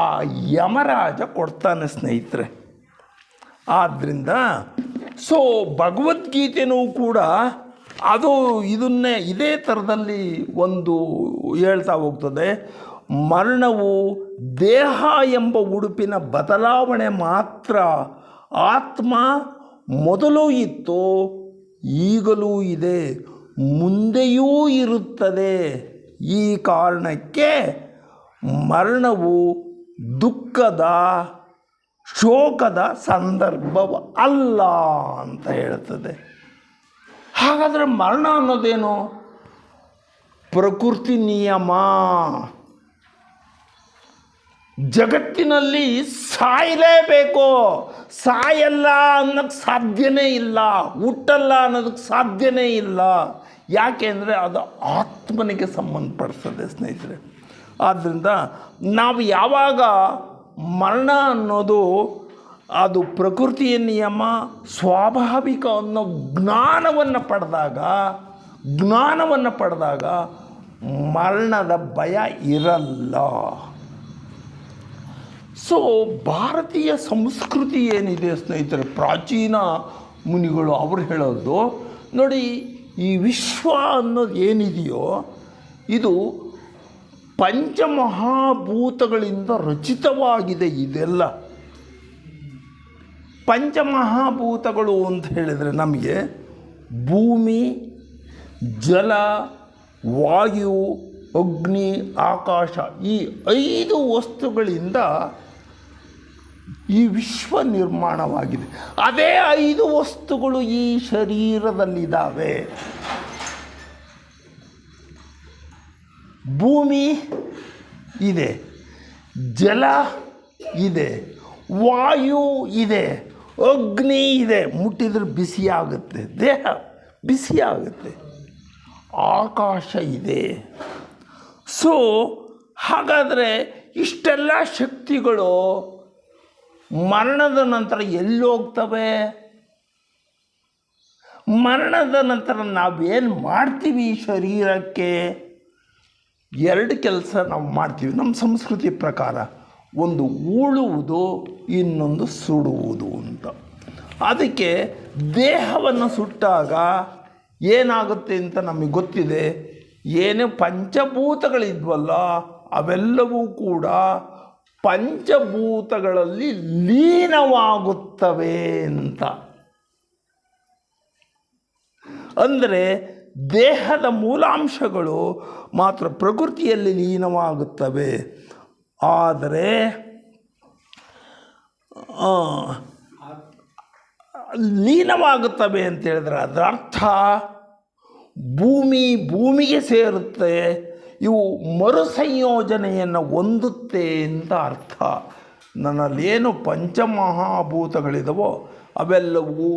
ಯಮರಾಜ ಕೊಡ್ತಾನೆ ಸ್ನೇಹಿತರೆ. ಆದ್ದರಿಂದ ಭಗವದ್ಗೀತೆನೂ ಕೂಡ ಅದು ಇದನ್ನೇ ಇದೇ ಥರದಲ್ಲಿ ಒಂದು ಹೇಳ್ತಾ ಹೋಗ್ತದೆ. ಮರಣವು ದೇಹ ಎಂಬ ಉಡುಪಿನ ಬದಲಾವಣೆ ಮಾತ್ರ. ಆತ್ಮ ಮೊದಲು ಇತ್ತು, ಈಗಲೂ ಇದೆ, ಮುಂದೆಯೂ ಇರುತ್ತದೆ. ಈ ಕಾರಣಕ್ಕೆ ಮರಣವು ದುಃಖದ ಶೋಕದ ಸಂದರ್ಭವ ಅಲ್ಲ ಅಂತ ಹೇಳ್ತದೆ. ಹಾಗಾದರೆ ಮರಣ ಅನ್ನೋದೇನು? ಪ್ರಕೃತಿ ನಿಯಮ. ಜಗತ್ತಿನಲ್ಲಿ ಸಾಯಲೇಬೇಕು, ಸಾಯಲ್ಲ ಅನ್ನೋಕ್ಕೆ ಸಾಧ್ಯನೇ ಇಲ್ಲ, ಹುಟ್ಟಲ್ಲ ಅನ್ನೋದಕ್ಕೆ ಸಾಧ್ಯನೇ ಇಲ್ಲ. ಯಾಕೆ ಅಂದರೆ ಅದು ಆತ್ಮನಿಗೆ ಸಂಬಂಧಪಡಿಸ್ತದೆ ಸ್ನೇಹಿತರೆ. ಆದ್ದರಿಂದ ನಾವು ಯಾವಾಗ ಮರಣ ಅನ್ನೋದು ಅದು ಪ್ರಕೃತಿಯ ನಿಯಮ, ಸ್ವಾಭಾವಿಕ ಅನ್ನೋ ಜ್ಞಾನವನ್ನು ಪಡೆದಾಗ ಮರಣದ ಭಯ ಇರಲ್ಲ. ಭಾರತೀಯ ಸಂಸ್ಕೃತಿ ಏನಿದೆ ಸ್ನೇಹಿತರೆ, ಪ್ರಾಚೀನ ಮುನಿಗಳು ಅವರು ಹೇಳೋದು ನೋಡಿ, ಈ ವಿಶ್ವ ಅನ್ನೋದು ಏನಿದೆಯೋ ಇದು ಪಂಚಮಹಾಭೂತಗಳಿಂದ ರಚಿತವಾಗಿದೆ. ಇದೆಲ್ಲ ಪಂಚಮಹಾಭೂತಗಳು ಅಂತ ಹೇಳಿದರೆ ನಮಗೆ ಭೂಮಿ, ಜಲ, ವಾಯು, ಅಗ್ನಿ, ಆಕಾಶ, ಈ 5 ವಸ್ತುಗಳಿಂದ ಈ ವಿಶ್ವ ನಿರ್ಮಾಣವಾಗಿದೆ. ಅದೇ 5 ವಸ್ತುಗಳು ಈ ಶರೀರದಲ್ಲಿದ್ದಾವೆ. ಭೂಮಿ ಇದೆ, ಜಲ ಇದೆ, ವಾಯು ಇದೆ, ಅಗ್ನಿ ಇದೆ, ಮುಟ್ಟಿದ್ರೆ ಬಿಸಿಯಾಗುತ್ತೆ, ದೇಹ ಬಿಸಿಯಾಗುತ್ತೆ, ಆಕಾಶ ಇದೆ. ಸೊ ಹಾಗಾದರೆ ಇಷ್ಟೆಲ್ಲ ಶಕ್ತಿಗಳು ಮರಣದ ನಂತರ ಎಲ್ಲಿ ಹೋಗ್ತವೆ? ಮರಣದ ನಂತರ ನಾವೇನು ಮಾಡ್ತೀವಿ ಈ ಶರೀರಕ್ಕೆ? 2 ಕೆಲಸ ನಾವು ಮಾಡ್ತೀವಿ ನಮ್ಮ ಸಂಸ್ಕೃತಿ ಪ್ರಕಾರ. ಒಂದು ಉಳುವುದು, ಇನ್ನೊಂದು ಸುಡುವುದು ಅಂತ. ಅದಕ್ಕೆ ದೇಹವನ್ನು ಸುಟ್ಟಾಗ ಏನಾಗುತ್ತೆ ಅಂತ ನಮಗೆ ಗೊತ್ತಿದೆ. ಏನೇ ಪಂಚಭೂತಗಳಿದ್ವಲ್ಲ ಅವೆಲ್ಲವೂ ಕೂಡ ಪಂಚಭೂತಗಳಲ್ಲಿ ಲೀನವಾಗುತ್ತವೆ ಅಂತ. ಅಂದರೆ ದೇಹದ ಮೂಲಾಂಶಗಳು ಮಾತ್ರ ಪ್ರಕೃತಿಯಲ್ಲಿ ಲೀನವಾಗುತ್ತವೆ. ಆದರೆ ಲೀನವಾಗುತ್ತವೆ ಅಂತ ಹೇಳಿದ್ರೆ ಅದರ ಅರ್ಥ ಭೂಮಿಗೆ ಸೇರುತ್ತೆ, ಇವು ಮರುಸಂಯೋಜನೆಯನ್ನು ಹೊಂದುತ್ತೆ ಅಂತ ಅರ್ಥ. ನನ್ನಲ್ಲೇನು ಪಂಚಮಹಾಭೂತಗಳಿದವೋ ಅವೆಲ್ಲವೂ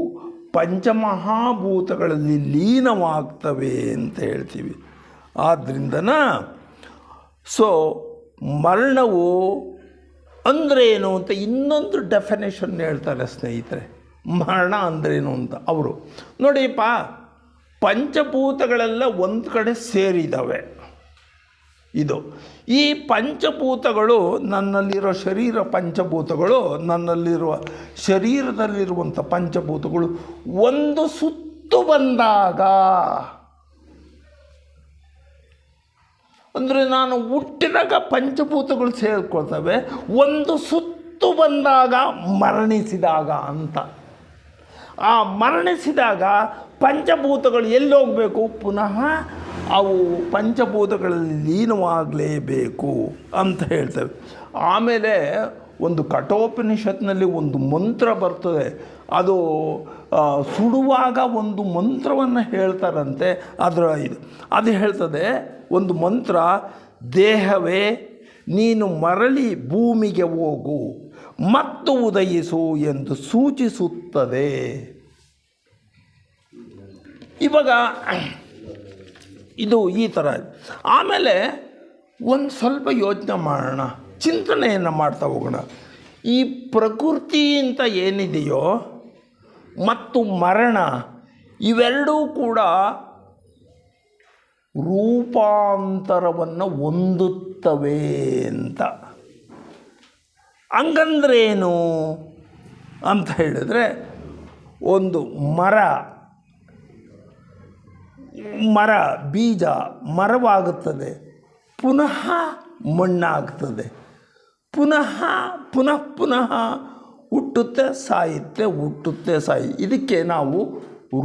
ಪಂಚಮಹಾಭೂತಗಳಲ್ಲಿ ಲೀನವಾಗ್ತವೆ ಅಂತ ಹೇಳ್ತೀವಿ. ಆದ್ದರಿಂದನ ಮರಣವು ಅಂದ್ರೇನು ಅಂತ ಇನ್ನೊಂದು ಡೆಫಿನೇಷನ್ ಹೇಳ್ತಾರೆ ಸ್ನೇಹಿತರೆ. ಮರಣ ಅಂದ್ರೇನು ಅಂತ ಅವರು ನೋಡಿಪ್ಪ, ಪಂಚಭೂತಗಳೆಲ್ಲ ಒಂದು ಕಡೆ ಸೇರಿದ್ದಾವೆ. ಈ ಪಂಚಭೂತಗಳು ನನ್ನಲ್ಲಿರೋ ಪಂಚಭೂತಗಳು ನನ್ನಲ್ಲಿರುವ ಶರೀರದಲ್ಲಿರುವಂಥ ಪಂಚಭೂತಗಳು ಒಂದು ಸುತ್ತು ಬಂದಾಗ, ಅಂದರೆ ನಾನು ಹುಟ್ಟಿದಾಗ ಪಂಚಭೂತಗಳು ಸೇರಿಕೊಳ್ತವೆ, ಒಂದು ಸುತ್ತು ಬಂದಾಗ ಮರಣಿಸಿದಾಗ ಅಂತ. ಆ ಮರಣಿಸಿದಾಗ ಪಂಚಭೂತಗಳು ಎಲ್ಲಿ ಹೋಗಬೇಕು? ಪುನಃ ಅವು ಪಂಚಭೂತಗಳಲ್ಲಿ ಲೀನವಾಗಲೇಬೇಕು ಅಂತ ಹೇಳ್ತೇವೆ. ಆಮೇಲೆ ಒಂದು ಕಠೋಪನಿಷತ್ನಲ್ಲಿ ಒಂದು ಮಂತ್ರ ಬರ್ತದೆ. ಅದು ಸುಡುವಾಗ ಒಂದು ಮಂತ್ರವನ್ನು ಹೇಳ್ತಾರಂತೆ. ಅದು ಹೇಳ್ತದೆ ಒಂದು ಮಂತ್ರ, ದೇಹವೇ ನೀನು ಮರಳಿ ಭೂಮಿಗೆ ಹೋಗು ಮತ್ತು ಉದಯಿಸು ಎಂದು ಸೂಚಿಸುತ್ತದೆ. ಇವಾಗ ಇದು ಈ ಥರ. ಆಮೇಲೆ ಒಂದು ಸ್ವಲ್ಪ ಯೋಚನೆ ಮಾಡೋಣ, ಚಿಂತನೆಯನ್ನು ಮಾಡ್ತಾ ಹೋಗೋಣ. ಈ ಪ್ರಕೃತಿ ಅಂತ ಏನಿದೆಯೋ ಮತ್ತು ಮರಣ ಇವೆರಡೂ ಕೂಡ ರೂಪಾಂತರವನ್ನು ಹೊಂದುತ್ತವೆ ಅಂತ. ಹಂಗಂದ್ರೇನು ಅಂತ ಹೇಳಿದ್ರೆ, ಒಂದು ಮರ ಬೀಜ ಮರವಾಗುತ್ತದೆ, ಪುನಃ ಮಣ್ಣಾಗ್ತದೆ, ಪುನಃ ಹುಟ್ಟುತ್ತೆ ಸಾಯುತ್ತೆ. ಇದಕ್ಕೆ ನಾವು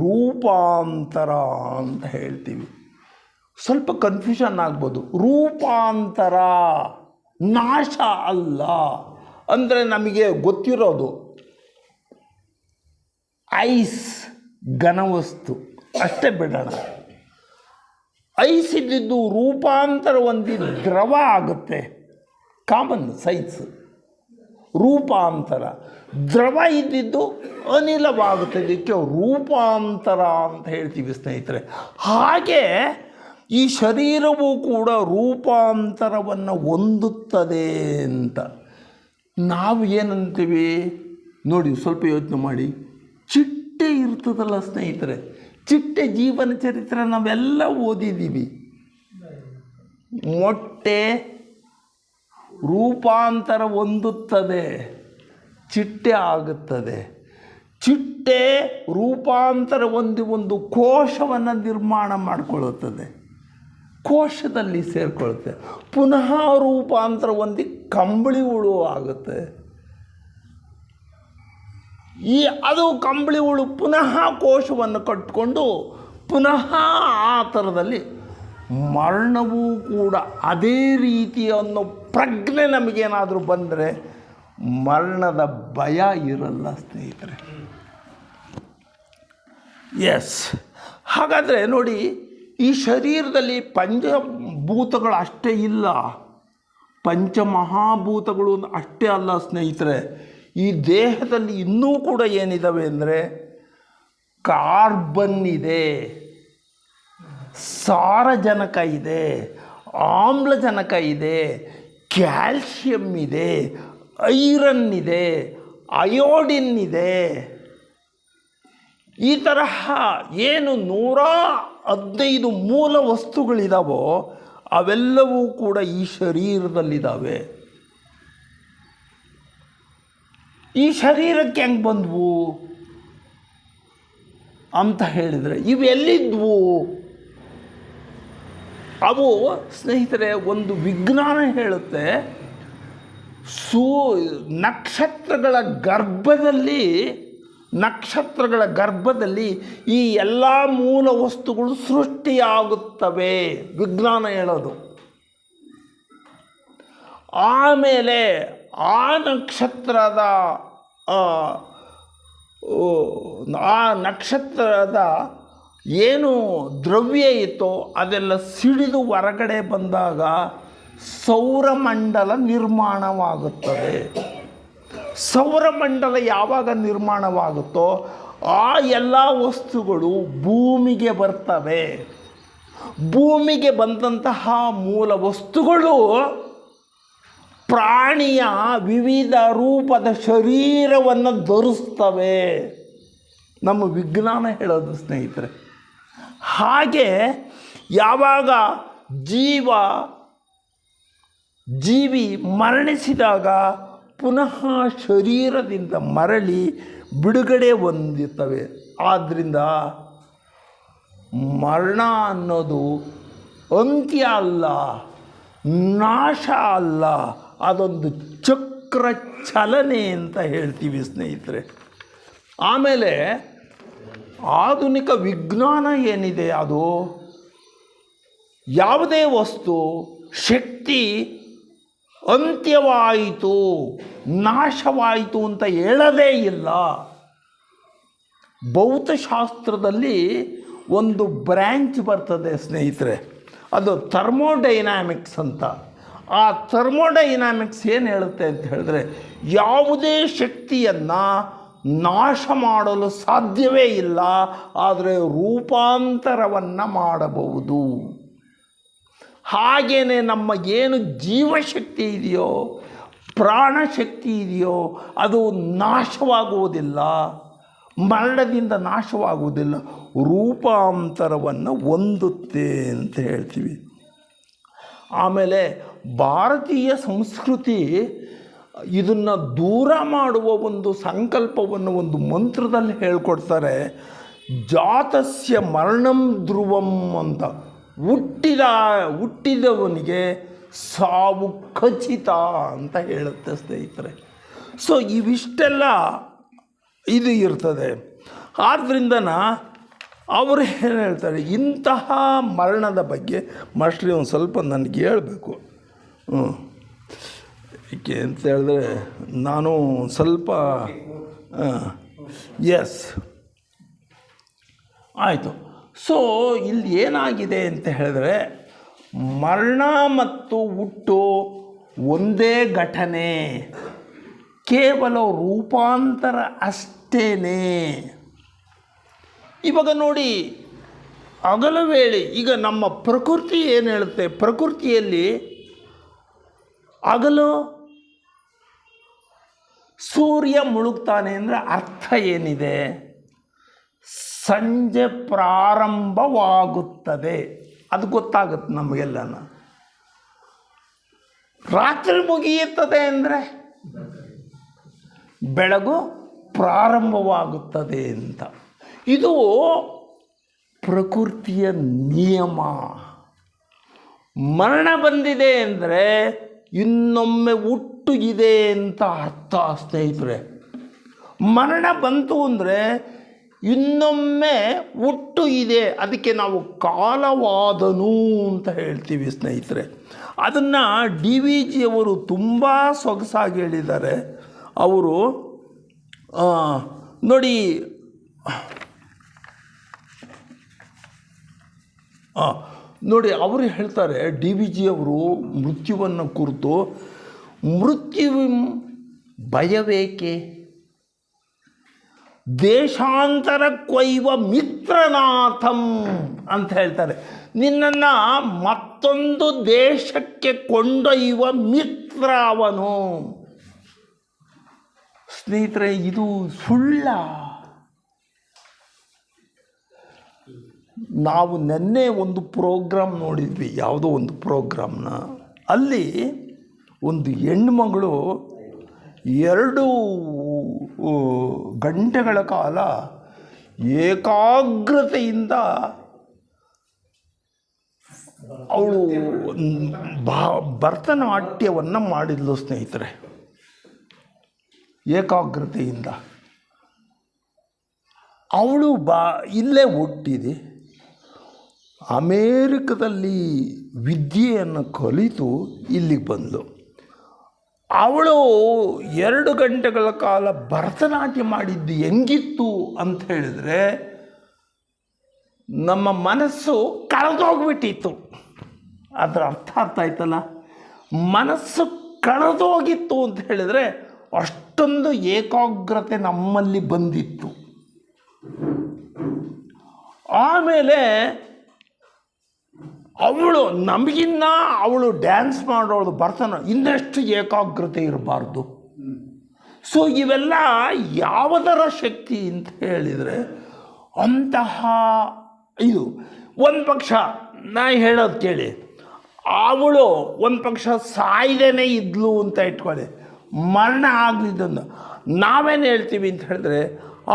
ರೂಪಾಂತರ ಅಂತ ಹೇಳ್ತೀವಿ. ಸ್ವಲ್ಪ ಕನ್ಫ್ಯೂಷನ್ ಆಗ್ಬೋದು. ರೂಪಾಂತರ ನಾಶ ಅಲ್ಲ. ಅಂದರೆ ನಮಗೆ ಗೊತ್ತಿರೋದು ಐಸ್ ಘನವಸ್ತು ಅಷ್ಟೇ ಬಿಡೋಣ. ಐಸ್ ಇದ್ದಿದ್ದು ರೂಪಾಂತರ ಹೊಂದಿ ದ್ರವ ಆಗುತ್ತೆ, ಕಾಮನ್ ಸೈನ್ಸ್. ರೂಪಾಂತರ ದ್ರವ ಇದ್ದಿದ್ದು ಅನಿಲವಾಗುತ್ತೆ, ಇದಕ್ಕೆ ರೂಪಾಂತರ ಅಂತ ಹೇಳ್ತೀವಿ ಸ್ನೇಹಿತರೆ. ಹಾಗೆ ಈ ಶರೀರವೂ ಕೂಡ ರೂಪಾಂತರವನ್ನು ಹೊಂದುತ್ತದೆ ಅಂತ ನಾವು ಏನಂತೀವಿ ನೋಡಿ, ಸ್ವಲ್ಪ ಯೋಚನೆ ಮಾಡಿ. ಚಿಟ್ಟೆ ಇರ್ತದಲ್ಲ ಸ್ನೇಹಿತರೆ, ಚಿಟ್ಟೆ ಜೀವನ ಚರಿತ್ರೆ ನಾವೆಲ್ಲ ಓದಿದ್ದೀವಿ. ಮೊಟ್ಟೆ ರೂಪಾಂತರ ಹೊಂದುತ್ತದೆ, ಚಿಟ್ಟೆ ಆಗುತ್ತದೆ. ಚಿಟ್ಟೆ ರೂಪಾಂತರ ಹೊಂದಿ ಒಂದು ಕೋಶವನ್ನು ನಿರ್ಮಾಣ ಮಾಡಿಕೊಳ್ಳುತ್ತದೆ, ಕೋಶದಲ್ಲಿ ಸೇರಿಕೊಳ್ಳುತ್ತೆ, ಪುನಃ ರೂಪಾಂತರ ಹೊಂದಿ ಕಂಬಳಿ ಹುಳು ಆಗುತ್ತೆ. ಅದು ಕಂಬಳಿ ಹುಳು ಪುನಃ ಕೋಶವನ್ನು ಕಟ್ಟಿಕೊಂಡು ಪುನಃ ಆ ಥರದಲ್ಲಿ ಮರಣವೂ ಕೂಡ ಅದೇ ರೀತಿಯ ಅನ್ನೋ ಪ್ರಜ್ಞೆ ನಮಗೇನಾದರೂ ಬಂದರೆ ಮರಣದ ಭಯ ಇರಲ್ಲ ಸ್ನೇಹಿತರೆ. ಎಸ್, ಹಾಗಾದರೆ ನೋಡಿ, ಈ ಶರೀರದಲ್ಲಿ ಪಂಚಭೂತಗಳು ಅಷ್ಟೇ ಇಲ್ಲ, ಪಂಚಮಹಾಭೂತಗಳು ಅಷ್ಟೇ ಅಲ್ಲ ಸ್ನೇಹಿತರೆ. ಈ ದೇಹದಲ್ಲಿ ಇನ್ನೂ ಕೂಡ ಏನಿದ್ದಾವೆ ಅಂದರೆ ಕಾರ್ಬನ್ ಇದೆ, ಸಾರಜನಕ ಇದೆ, ಆಮ್ಲಜನಕ ಇದೆ, ಕ್ಯಾಲ್ಶಿಯಂ ಇದೆ, ಐರನ್ ಇದೆ, ಅಯೋಡಿನ್ ಇದೆ. ಈ ತರಹ ಏನು 115 ಮೂಲ ವಸ್ತುಗಳಿದಾವೋ ಅವೆಲ್ಲವೂ ಕೂಡ ಈ ಶರೀರದಲ್ಲಿದ್ದಾವೆ. ಈ ಶರೀರಕ್ಕೆ ಹೆಂಗೆ ಬಂದವು ಅಂತ ಹೇಳಿದರೆ ಇವೆಲ್ಲಿದ್ವು? ಅವು ಸ್ನೇಹಿತರೆ ಒಂದು ವಿಜ್ಞಾನ ಹೇಳುತ್ತೆ, ನಕ್ಷತ್ರಗಳ ಗರ್ಭದಲ್ಲಿ ಈ ಎಲ್ಲ ಮೂಲ ವಸ್ತುಗಳು ಸೃಷ್ಟಿಯಾಗುತ್ತವೆ, ವಿಜ್ಞಾನ ಹೇಳೋದು. ಆಮೇಲೆ ಆ ನಕ್ಷತ್ರದ ಏನು ದ್ರವ್ಯ ಇತ್ತೋ ಅದೆಲ್ಲ ಸಿಡಿದು ಹೊರಗಡೆ ಬಂದಾಗ ಸೌರಮಂಡಲ ನಿರ್ಮಾಣವಾಗುತ್ತದೆ. ಸೌರಮಂಡಲ ಯಾವಾಗ ನಿರ್ಮಾಣವಾಗುತ್ತೋ ಆ ಎಲ್ಲ ವಸ್ತುಗಳು ಭೂಮಿಗೆ ಬರ್ತವೆ. ಭೂಮಿಗೆ ಬಂದಂತಹ ಮೂಲ ವಸ್ತುಗಳು ಪ್ರಾಣಿಯ ವಿವಿಧ ರೂಪದ ಶರೀರವನ್ನು ಧರಿಸ್ತವೆ, ನಮ್ಮ ವಿಜ್ಞಾನ ಹೇಳೋದು ಸ್ನೇಹಿತರೆ. ಹಾಗೆ ಯಾವಾಗ ಜೀವಿ ಮರಣಿಸಿದಾಗ ಪುನಃ ಶರೀರದಿಂದ ಮರಳಿ ಬಿಡುಗಡೆ ಹೊಂದುತ್ತವೆ. ಆದ್ದರಿಂದ ಮರಣ ಅನ್ನೋದು ಅಂತ್ಯ ಅಲ್ಲ, ನಾಶ ಅಲ್ಲ, ಅದೊಂದು ಚಕ್ರ ಚಲನೆ ಅಂತ ಹೇಳ್ತೀವಿ ಸ್ನೇಹಿತರೆ. ಆಮೇಲೆ ಆಧುನಿಕ ವಿಜ್ಞಾನ ಏನಿದೆ, ಅದು ಯಾವುದೇ ವಸ್ತು ಶಕ್ತಿ ಅಂತ್ಯವಾಯಿತು, ನಾಶವಾಯಿತು ಅಂತ ಹೇಳೋದೇ ಇಲ್ಲ. ಭೌತಶಾಸ್ತ್ರದಲ್ಲಿ ಒಂದು ಬ್ರ್ಯಾಂಚ್ ಬರ್ತದೆ ಸ್ನೇಹಿತರೆ, ಅದು ಥರ್ಮೋಡೈನಾಮಿಕ್ಸ್ ಅಂತ. ಆ ಥರ್ಮೋಡೈನಾಮಿಕ್ಸ್ ಏನು ಹೇಳುತ್ತೆ ಅಂತ ಹೇಳಿದ್ರೆ, ಯಾವುದೇ ಶಕ್ತಿಯನ್ನು ನಾಶ ಮಾಡಲು ಸಾಧ್ಯವೇ ಇಲ್ಲ, ಆದರೆ ರೂಪಾಂತರವನ್ನು ಮಾಡಬಹುದು. ಹಾಗೆಯೇ ನಮ್ಮ ಏನು ಜೀವಶಕ್ತಿ ಇದೆಯೋ, ಪ್ರಾಣಶಕ್ತಿ ಇದೆಯೋ, ಅದು ನಾಶವಾಗುವುದಿಲ್ಲ, ಮರಣದಿಂದ ನಾಶವಾಗುವುದಿಲ್ಲ, ರೂಪಾಂತರವನ್ನು ಹೊಂದುತ್ತೆ ಅಂತ ಹೇಳ್ತೀವಿ. ಆಮೇಲೆ ಭಾರತೀಯ ಸಂಸ್ಕೃತಿ ಇದನ್ನು ದೂರ ಮಾಡುವ ಒಂದು ಸಂಕಲ್ಪವನ್ನು ಒಂದು ಮಂತ್ರದಲ್ಲಿ ಹೇಳ್ಕೊಡ್ತಾರೆ, ಜಾತಸ್ಯ ಮರಣಂ ಧ್ರುವಂ ಅಂತ. ಹುಟ್ಟಿದವನಿಗೆ ಸಾವು ಖಚಿತ ಅಂತ ಹೇಳುತ್ತೆ ಸ್ನೇಹಿತರೆ. ಸೊ ಇವಿಷ್ಟೆಲ್ಲ ಇದು ಇರ್ತದೆ. ಆದ್ದರಿಂದನ ಅವರು ಏನು ಹೇಳ್ತಾರೆ, ಇಂತಹ ಮರಣದ ಬಗ್ಗೆ ಮಾಸ್ಟ್ರಿ ಒಂದು ಸ್ವಲ್ಪ ನನಗೆ ಹೇಳಬೇಕು. ಏಕೆ ಅಂತ ಹೇಳಿದ್ರೆ ನಾನು ಸ್ವಲ್ಪ ಎಸ್ ಆಯಿತು. ಸೊ ಇಲ್ಲಿ ಏನಾಗಿದೆ ಅಂತ ಹೇಳಿದ್ರೆ, ಮರಣ ಮತ್ತು ಹುಟ್ಟು ಒಂದೇ ಘಟನೆ, ಕೇವಲ ರೂಪಾಂತರ ಅಷ್ಟೇನೆ. ಇವಾಗ ನೋಡಿ, ಹಗಲು ವೇಳೆ ಈಗ ನಮ್ಮ ಪ್ರಕೃತಿ ಏನು ಹೇಳುತ್ತೆ, ಪ್ರಕೃತಿಯಲ್ಲಿ ಹಗಲು ಸೂರ್ಯ ಮುಳುಗ್ತಾನೆ ಅಂದರೆ ಅರ್ಥ ಏನಿದೆ, ಸಂಜೆ ಪ್ರಾರಂಭವಾಗುತ್ತದೆ, ಅದು ಗೊತ್ತಾಗುತ್ತೆ ನಮಗೆಲ್ಲನ. ರಾತ್ರಿ ಮುಗಿಯುತ್ತದೆ ಅಂದರೆ ಬೆಳಗು ಪ್ರಾರಂಭವಾಗುತ್ತದೆ ಅಂತ. ಇದು ಪ್ರಕೃತಿಯ ನಿಯಮ. ಮರಣ ಬಂದಿದೆ ಅಂದರೆ ಇನ್ನೊಮ್ಮೆ ಹುಟ್ಟು ಇದೆ ಅಂತ ಅರ್ಥ ಸ್ನೇಹಿತರೆ. ಮರಣ ಬಂತು ಅಂದರೆ ಇನ್ನೊಮ್ಮೆ ಹುಟ್ಟು ಇದೆ. ಅದಕ್ಕೆ ನಾವು ಕಾಲವಾದನು ಅಂತ ಹೇಳ್ತೀವಿ ಸ್ನೇಹಿತರೆ. ಅದನ್ನು DVG ಅವರು ತುಂಬ ಸೊಗಸಾಗಿ ಹೇಳಿದ್ದಾರೆ. ಅವರು ನೋಡಿ, ಅವರು ಹೇಳ್ತಾರೆ, DVG ಅವರು ಮೃತ್ಯುವನ್ನು ಕುರಿತು, ಮೃತ್ಯುವಿಂ ಭಯವೇಕೆ, ದೇಶಾಂತರಕ್ವೈವ ಮಿತ್ರನಾಥಂ ಅಂತ ಹೇಳ್ತಾರೆ. ನಿನ್ನನ್ನು ಮತ್ತೊಂದು ದೇಶಕ್ಕೆ ಕೊಂಡೊಯ್ಯುವ ಮಿತ್ರ ಅವನು. ಸ್ನೇಹಿತರೆ, ಇದು ಸುಳ್ಳ. ನಾವು ನೆನ್ನೆ ಒಂದು ಪ್ರೋಗ್ರಾಮ್ ನೋಡಿದ್ವಿ, ಯಾವುದೋ ಒಂದು ಪ್ರೋಗ್ರಾಮ್ನ. ಅಲ್ಲಿ ಒಂದು ಹೆಣ್ಣುಮಗಳು 2 ಗಂಟೆಗಳ ಕಾಲ ಏಕಾಗ್ರತೆಯಿಂದ ಅವಳು ಭರತನಾಟ್ಯವನ್ನು ಮಾಡಿದ್ಲು ಸ್ನೇಹಿತರೆ. ಏಕಾಗ್ರತೆಯಿಂದ ಅವಳು ಇಲ್ಲೇ ಹುಟ್ಟಿದೆ, ಅಮೇರಿಕದಲ್ಲಿ ವಿದ್ಯೆಯನ್ನು ಕಲಿತು ಇಲ್ಲಿಗೆ ಬಂದಳು. ಅವಳು 2 ಗಂಟೆಗಳ ಕಾಲ ಭರತನಾಟ್ಯ ಮಾಡಿದ್ದು ಹೆಂಗಿತ್ತು ಅಂತ ಹೇಳಿದರೆ, ನಮ್ಮ ಮನಸ್ಸು ಕಳೆದೋಗ್ಬಿಟ್ಟಿತ್ತು. ಅದರ ಅರ್ಥ ಆಯ್ತಲ್ಲ, ಮನಸ್ಸು ಕಳೆದೋಗಿತ್ತು ಅಂತ ಹೇಳಿದರೆ ಅಷ್ಟೊಂದು ಏಕಾಗ್ರತೆ ನಮ್ಮಲ್ಲಿ ಬಂದಿತ್ತು. ಆಮೇಲೆ ಅವಳು ಡ್ಯಾನ್ಸ್ ಮಾಡೋಳು, ಭರತನ ಇನ್ನೆಷ್ಟು ಏಕಾಗ್ರತೆ ಇರಬಾರ್ದು. ಸೊ ಇವೆಲ್ಲ ಯಾವುದರ ಶಕ್ತಿ ಅಂತ ಹೇಳಿದರೆ ಅಂತಹ ಇದು. ಒಂದು ಪಕ್ಷ ನಾ ಹೇಳೋದು ಕೇಳಿ, ಅವಳು ಒಂದು ಪಕ್ಷ ಸಾಯ್ದೇನೆ ಇದ್ಲು ಅಂತ ಇಟ್ಕೊಳ್ಳಿ, ಮರಣ ಆಗಲಿದ್ದನ್ನು ನಾವೇನು ಹೇಳ್ತೀವಿ ಅಂತ ಹೇಳಿದ್ರೆ,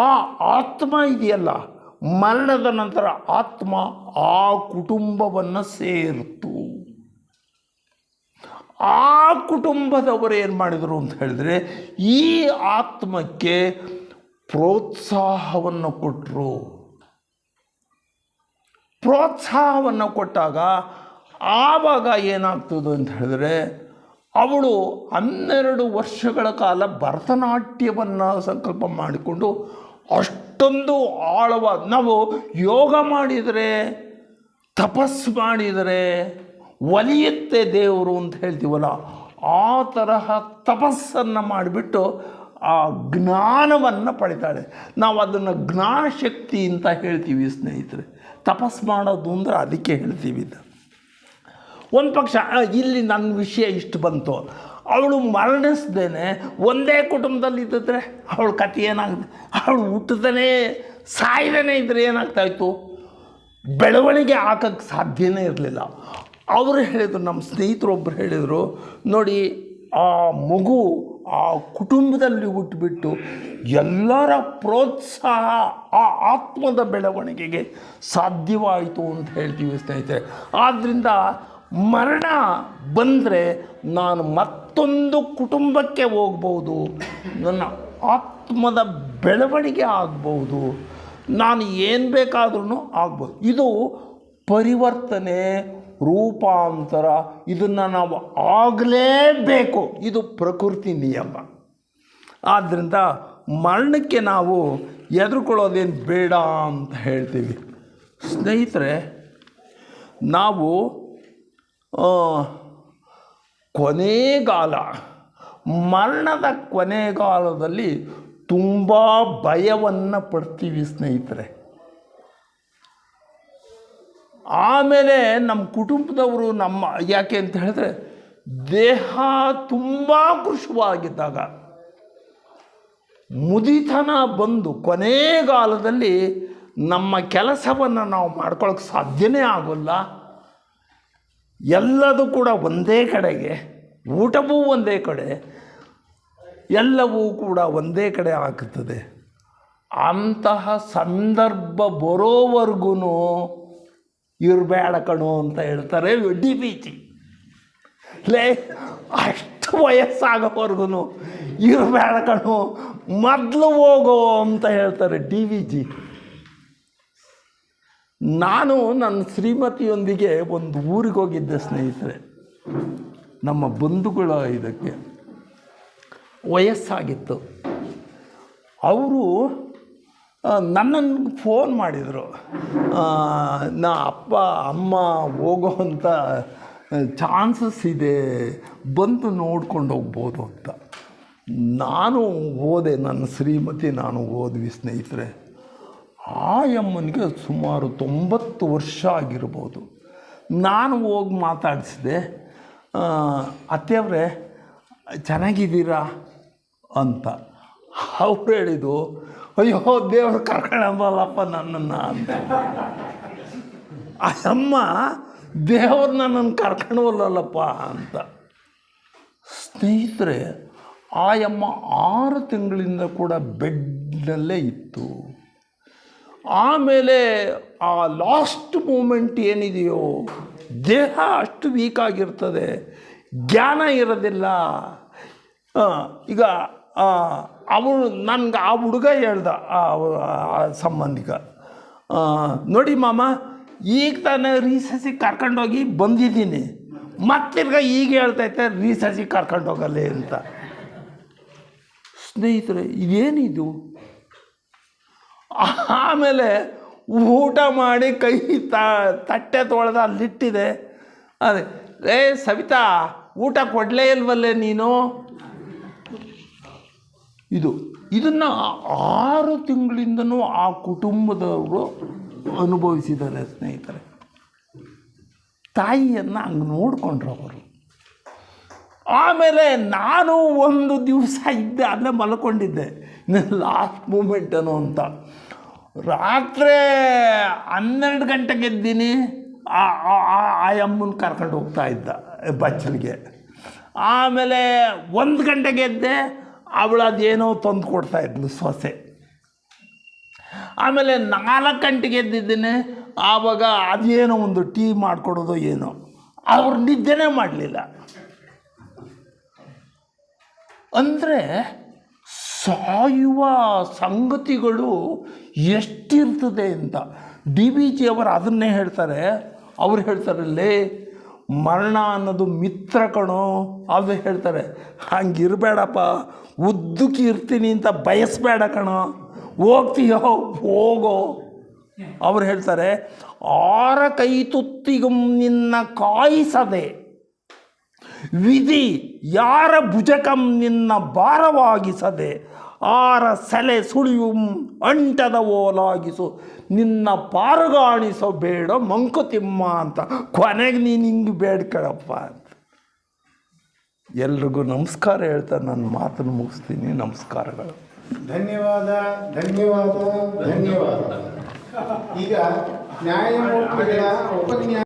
ಆ ಆತ್ಮ ಇದೆಯಲ್ಲ, ಮರಣದ ನಂತರ ಆತ್ಮ ಆ ಕುಟುಂಬವನ್ನು ಸೇರಿತು. ಆ ಕುಟುಂಬದವರು ಏನು ಮಾಡಿದರು ಅಂತ ಹೇಳಿದ್ರೆ, ಈ ಆತ್ಮಕ್ಕೆ ಪ್ರೋತ್ಸಾಹವನ್ನು ಕೊಟ್ಟರು. ಪ್ರೋತ್ಸಾಹವನ್ನು ಕೊಟ್ಟಾಗ ಆವಾಗ ಏನಾಗ್ತದೆ ಅಂತ ಹೇಳಿದ್ರೆ, ಅವಳು 12 ವರ್ಷಗಳ ಕಾಲ ಭರತನಾಟ್ಯವನ್ನು ಸಂಕಲ್ಪ ಮಾಡಿಕೊಂಡು ಅಷ್ಟೊಂದು ಆಳವಾದ, ನಾವು ಯೋಗ ಮಾಡಿದರೆ, ತಪಸ್ಸು ಮಾಡಿದರೆ ಒಲಿಯುತ್ತೆ ದೇವರು ಅಂತ ಹೇಳ್ತೀವಲ್ಲ, ಆ ತರಹ ತಪಸ್ಸನ್ನು ಮಾಡಿಬಿಟ್ಟು ಆ ಜ್ಞಾನವನ್ನು ಪಡಿತಾಳೆ. ನಾವು ಅದನ್ನು ಜ್ಞಾನಶಕ್ತಿ ಅಂತ ಹೇಳ್ತೀವಿ ಸ್ನೇಹಿತರೆ. ತಪಸ್ಸು ಮಾಡೋದು ಅಂದರೆ ಅದಕ್ಕೆ ಹೇಳ್ತೀವಿ. ಒಂದು ಪಕ್ಷ ಇಲ್ಲಿ ನನ್ನ ವಿಷಯ ಇಷ್ಟು ಬಂತು, ಅವಳು ಮರಣಿಸ್ದೇನೆ ಒಂದೇ ಕುಟುಂಬದಲ್ಲಿ ಇದ್ದಿದ್ರೆ ಅವಳ ಕಥೆ ಏನಾಗುತ್ತೆ? ಅವಳು ಹುಟ್ಟದೇ ಸಾಯ್ದೇ ಇದ್ದರೆ ಏನಾಗ್ತಾಯಿತ್ತು? ಬೆಳವಣಿಗೆ ಹಾಕೋಕ್ಕೆ ಸಾಧ್ಯನೇ ಇರಲಿಲ್ಲ. ಅವರು ಹೇಳಿದರು, ನಮ್ಮ ಸ್ನೇಹಿತರೊಬ್ಬರು ಹೇಳಿದರು, ನೋಡಿ ಆ ಮಗು ಆ ಕುಟುಂಬದಲ್ಲಿ ಹುಟ್ಟುಬಿಟ್ಟು ಎಲ್ಲರ ಪ್ರೋತ್ಸಾಹ ಆ ಆತ್ಮದ ಬೆಳವಣಿಗೆಗೆ ಸಾಧ್ಯವಾಯಿತು ಅಂತ ಹೇಳ್ತೀವಿ ಸ್ನೇಹಿತರೆ. ಆದ್ದರಿಂದ ಮರಣ ಬಂದರೆ ನಾನು ಮತ್ತೊಂದು ಕುಟುಂಬಕ್ಕೆ ಹೋಗ್ಬೋದು, ನನ್ನ ಆತ್ಮದ ಬೆಳವಣಿಗೆ ಆಗ್ಬೋದು, ನಾನು ಏನು ಬೇಕಾದ್ರೂ ಆಗ್ಬೋದು. ಇದು ಪರಿವರ್ತನೆ, ರೂಪಾಂತರ, ಇದನ್ನು ನಾವು ಆಗಲೇಬೇಕು. ಇದು ಪ್ರಕೃತಿ ನಿಯಮ. ಆದ್ದರಿಂದ ಮರಣಕ್ಕೆ ನಾವು ಹೆದರ್ಕೊಳ್ಳೋದೇನು ಬೇಡ ಅಂತ ಹೇಳ್ತೀವಿ ಸ್ನೇಹಿತರೆ. ನಾವು ಕೊನೆಗಾಲ, ಮರಣದ ಕೊನೆಗಾಲದಲ್ಲಿ ತುಂಬ ಭಯವನ್ನು ಪಡ್ತೀವಿ ಸ್ನೇಹಿತರೆ. ಆಮೇಲೆ ನಮ್ಮ ಕುಟುಂಬದವರು ಯಾಕೆ ಅಂತ ಹೇಳಿದ್ರೆ, ದೇಹ ತುಂಬ ಕೃಶವಾಗಿದ್ದಾಗ ಮುದಿತನ ಬಂದು ಕೊನೆಗಾಲದಲ್ಲಿ ನಮ್ಮ ಕೆಲಸವನ್ನು ನಾವು ಮಾಡ್ಕೊಳ್ಳೋಕ್ಕೆ ಸಾಧ್ಯನೇ ಆಗೋಲ್ಲ. ಎಲ್ಲದೂ ಕೂಡ ಒಂದೇ ಕಡೆಗೆ, ಊಟವೂ ಒಂದೇ ಕಡೆ, ಎಲ್ಲವೂ ಕೂಡ ಒಂದೇ ಕಡೆ ಹಾಕುತ್ತದೆ. ಅಂತಹ ಸಂದರ್ಭ ಬರೋವರೆಗೂ ಇರಬೇಡ ಕಣೋ ಅಂತ ಹೇಳ್ತಾರೆ DVG. ಅಷ್ಟು ವಯಸ್ಸಾಗೋವರೆಗೂ ಇರಬೇಡ ಕಣೋ, ಮೊದಲು ಹೋಗೋ ಅಂತ ಹೇಳ್ತಾರೆ DVG. ನಾನು ನನ್ನ ಶ್ರೀಮತಿಯೊಂದಿಗೆ ಒಂದು ಊರಿಗೆ ಹೋಗಿದ್ದೆ ಸ್ನೇಹಿತರೆ, ನಮ್ಮ ಬಂಧುಗಳ ಇದಕ್ಕೆ. ವಯಸ್ಸಾಗಿತ್ತು. ಅವರು ನನ್ನನ್ನು ಫೋನ್ ಮಾಡಿದರು, ನಾ ಅಪ್ಪ ಅಮ್ಮ ಹೋಗೋವಂಥ ಚಾನ್ಸಸ್ ಇದೆ, ಬಂದು ನೋಡ್ಕೊಂಡು ಹೋಗ್ಬೋದು ಅಂತ. ನಾನು ಹೋದೆ, ನನ್ನ ಶ್ರೀಮತಿ ನಾನು ಹೋದ್ವಿ ಸ್ನೇಹಿತರೆ. ಆ ಅಮ್ಮನಿಗೆ ಸುಮಾರು 90 ವರ್ಷ ಆಗಿರ್ಬೋದು. ನಾನು ಹೋಗಿ ಮಾತಾಡಿಸಿದೆ, ಅತ್ತೆಯವರೇ ಚೆನ್ನಾಗಿದ್ದೀರಾ ಅಂತ. ಅವ್ರು ಹೇಳಿದ್ದು, ಅಯ್ಯೋ ದೇವರು ಕರ್ಕೊಳ್ಳಲ್ಲಪ್ಪ ನನ್ನನ್ನು ಅಂತ. ಆ ಅಮ್ಮ ದೇವ್ರು ನನ್ನನ್ನು ಕರ್ಕೊಳ್ಳಲ್ಲಪ್ಪ ಅಂತ. ಸ್ನೇಹಿತರೆ, ಆ ಅಮ್ಮ 6 ತಿಂಗಳಿಂದ ಕೂಡ ಬೆಡ್ನಲ್ಲೇ ಇತ್ತು. ಆಮೇಲೆ ಆ ಲಾಸ್ಟ್ ಮೂಮೆಂಟ್ ಏನಿದೆಯೋ, ದೇಹ ಅಷ್ಟು ವೀಕ್ ಆಗಿರ್ತದೆ, ಜ್ಞಾನ ಇರೋದಿಲ್ಲ. ಈಗ ಅವಳು ನನಗೆ ಆ ಹುಡುಗ ಹೇಳ್ದ, ಆ ಸಂಬಂಧಿಕ, ನೋಡಿ ಮಾಮ, ಈಗ ತಾನೇ ರೀಸಸಿಗೆ ಕರ್ಕೊಂಡೋಗಿ ಬಂದಿದ್ದೀನಿ, ಮತ್ತಿರ್ಗ ಈಗ ಹೇಳ್ತೈತೆ ರೀಸಸಿಗೆ ಕರ್ಕೊಂಡೋಗಲ್ಲೇ ಅಂತ. ಸ್ನೇಹಿತರೆ, ಇದೇನಿದು? ಆಮೇಲೆ ಊಟ ಮಾಡಿ ಕೈ ತಟ್ಟೆ ತೊಳೆದ ಅಲ್ಲಿಟ್ಟಿದೆ. ಅದೇ ಸವಿತಾ, ಊಟ ಕೊಡಲೇ ಇಲ್ವಲ್ಲೇ ನೀನು? ಇದನ್ನು 6 ತಿಂಗಳಿಂದನೂ ಆ ಕುಟುಂಬದವರು ಅನುಭವಿಸಿದ್ದಾರೆ ಸ್ನೇಹಿತರೆ. ತಾಯಿಯನ್ನು ಹಂಗೆ ನೋಡಿಕೊಂಡ್ರು ಅವರು. ಆಮೇಲೆ ನಾನು ಒಂದು ದಿವಸ ಇದ್ದೆ, ಅಲ್ಲೇ ಮಲ್ಕೊಂಡಿದ್ದೆ, ಲಾಸ್ಟ್ ಮೂಮೆಂಟನು ಅಂತ. ರಾತ್ರಿ 12 ಗಂಟೆಗೆ ಎದ್ದೀನಿ. ಆ ಅಮ್ಮನ ಕರ್ಕೊಂಡು ಹೋಗ್ತಾ ಇದ್ದ ಬಚ್ಚಲಿಗೆ. ಆಮೇಲೆ 1 ಗಂಟೆಗೆ ಎದ್ದೆ, ಅವಳು ಅದೇನೋ ತಂದು ಕೊಡ್ತಾಯಿದ್ಲು ಸೊಸೆ. ಆಮೇಲೆ 4 ಗಂಟೆಗೆ ಎದ್ದಿದ್ದೀನಿ, ಆವಾಗ ಅದೇನೋ ಒಂದು ಟೀ ಮಾಡಿಕೊಡೋದು ಏನೋ. ಅವ್ರು ನಿದ್ದೆನೇ ಮಾಡಲಿಲ್ಲ. ಅಂದರೆ ಸಾಯುವ ಸಂಗತಿಗಳು ಎಷ್ಟಿರ್ತದೆ ಅಂತ DVG ಅವರು ಅದನ್ನೇ ಹೇಳ್ತಾರೆ. ಅವ್ರು ಹೇಳ್ತಾರಲ್ಲೇ, ಮರಣ ಅನ್ನೋದು ಮಿತ್ರ ಕಣೋ. ಅದು ಹೇಳ್ತಾರೆ, ಹಂಗಿರಬೇಡಪ್ಪ, ಉದ್ದಕ್ಕೆ ಇರ್ತೀನಿ ಅಂತ ಬಯಸಬೇಡ ಕಣೋ, ಹೋಗ್ತೀಯೋ ಹೋಗೋ. ಅವ್ರು ಹೇಳ್ತಾರೆ, 6 ಕೈ ತುತ್ತಿಗಂ ನಿನ್ನ ಕಾಯಿಸದೆ ವಿಧಿ ಯಾರ ಭುಜಕಂ ನಿನ್ನ ಭಾರವಾಗಿಸದೆ 6 ಸೆಲೆ ಸುಳಿಯುಂ ಅಂಟದ ಓಲಾಗಿಸು ನಿನ್ನ ಪಾರುಗಾಣಿಸೋ ಬೇಡ ಮಂಕುತಿಮ್ಮ ಅಂತ. ಕೊನೆಗೆ ನೀನು ಹಿಂಗೆ ಬೇಡ್ಕಳಪ್ಪ ಅಂತ. ಎಲ್ರಿಗೂ ನಮಸ್ಕಾರ ಹೇಳ್ತಾ ನನ್ನ ಮಾತನ್ನು ಮುಗಿಸ್ತೀನಿ. ನಮಸ್ಕಾರಗಳು. ಧನ್ಯವಾದ ಧನ್ಯವಾದ ಧನ್ಯವಾದ. ಈಗ ನ್ಯಾಯಮೂರ್ತಿಗಳ ಉಪನ್ಯಾಸ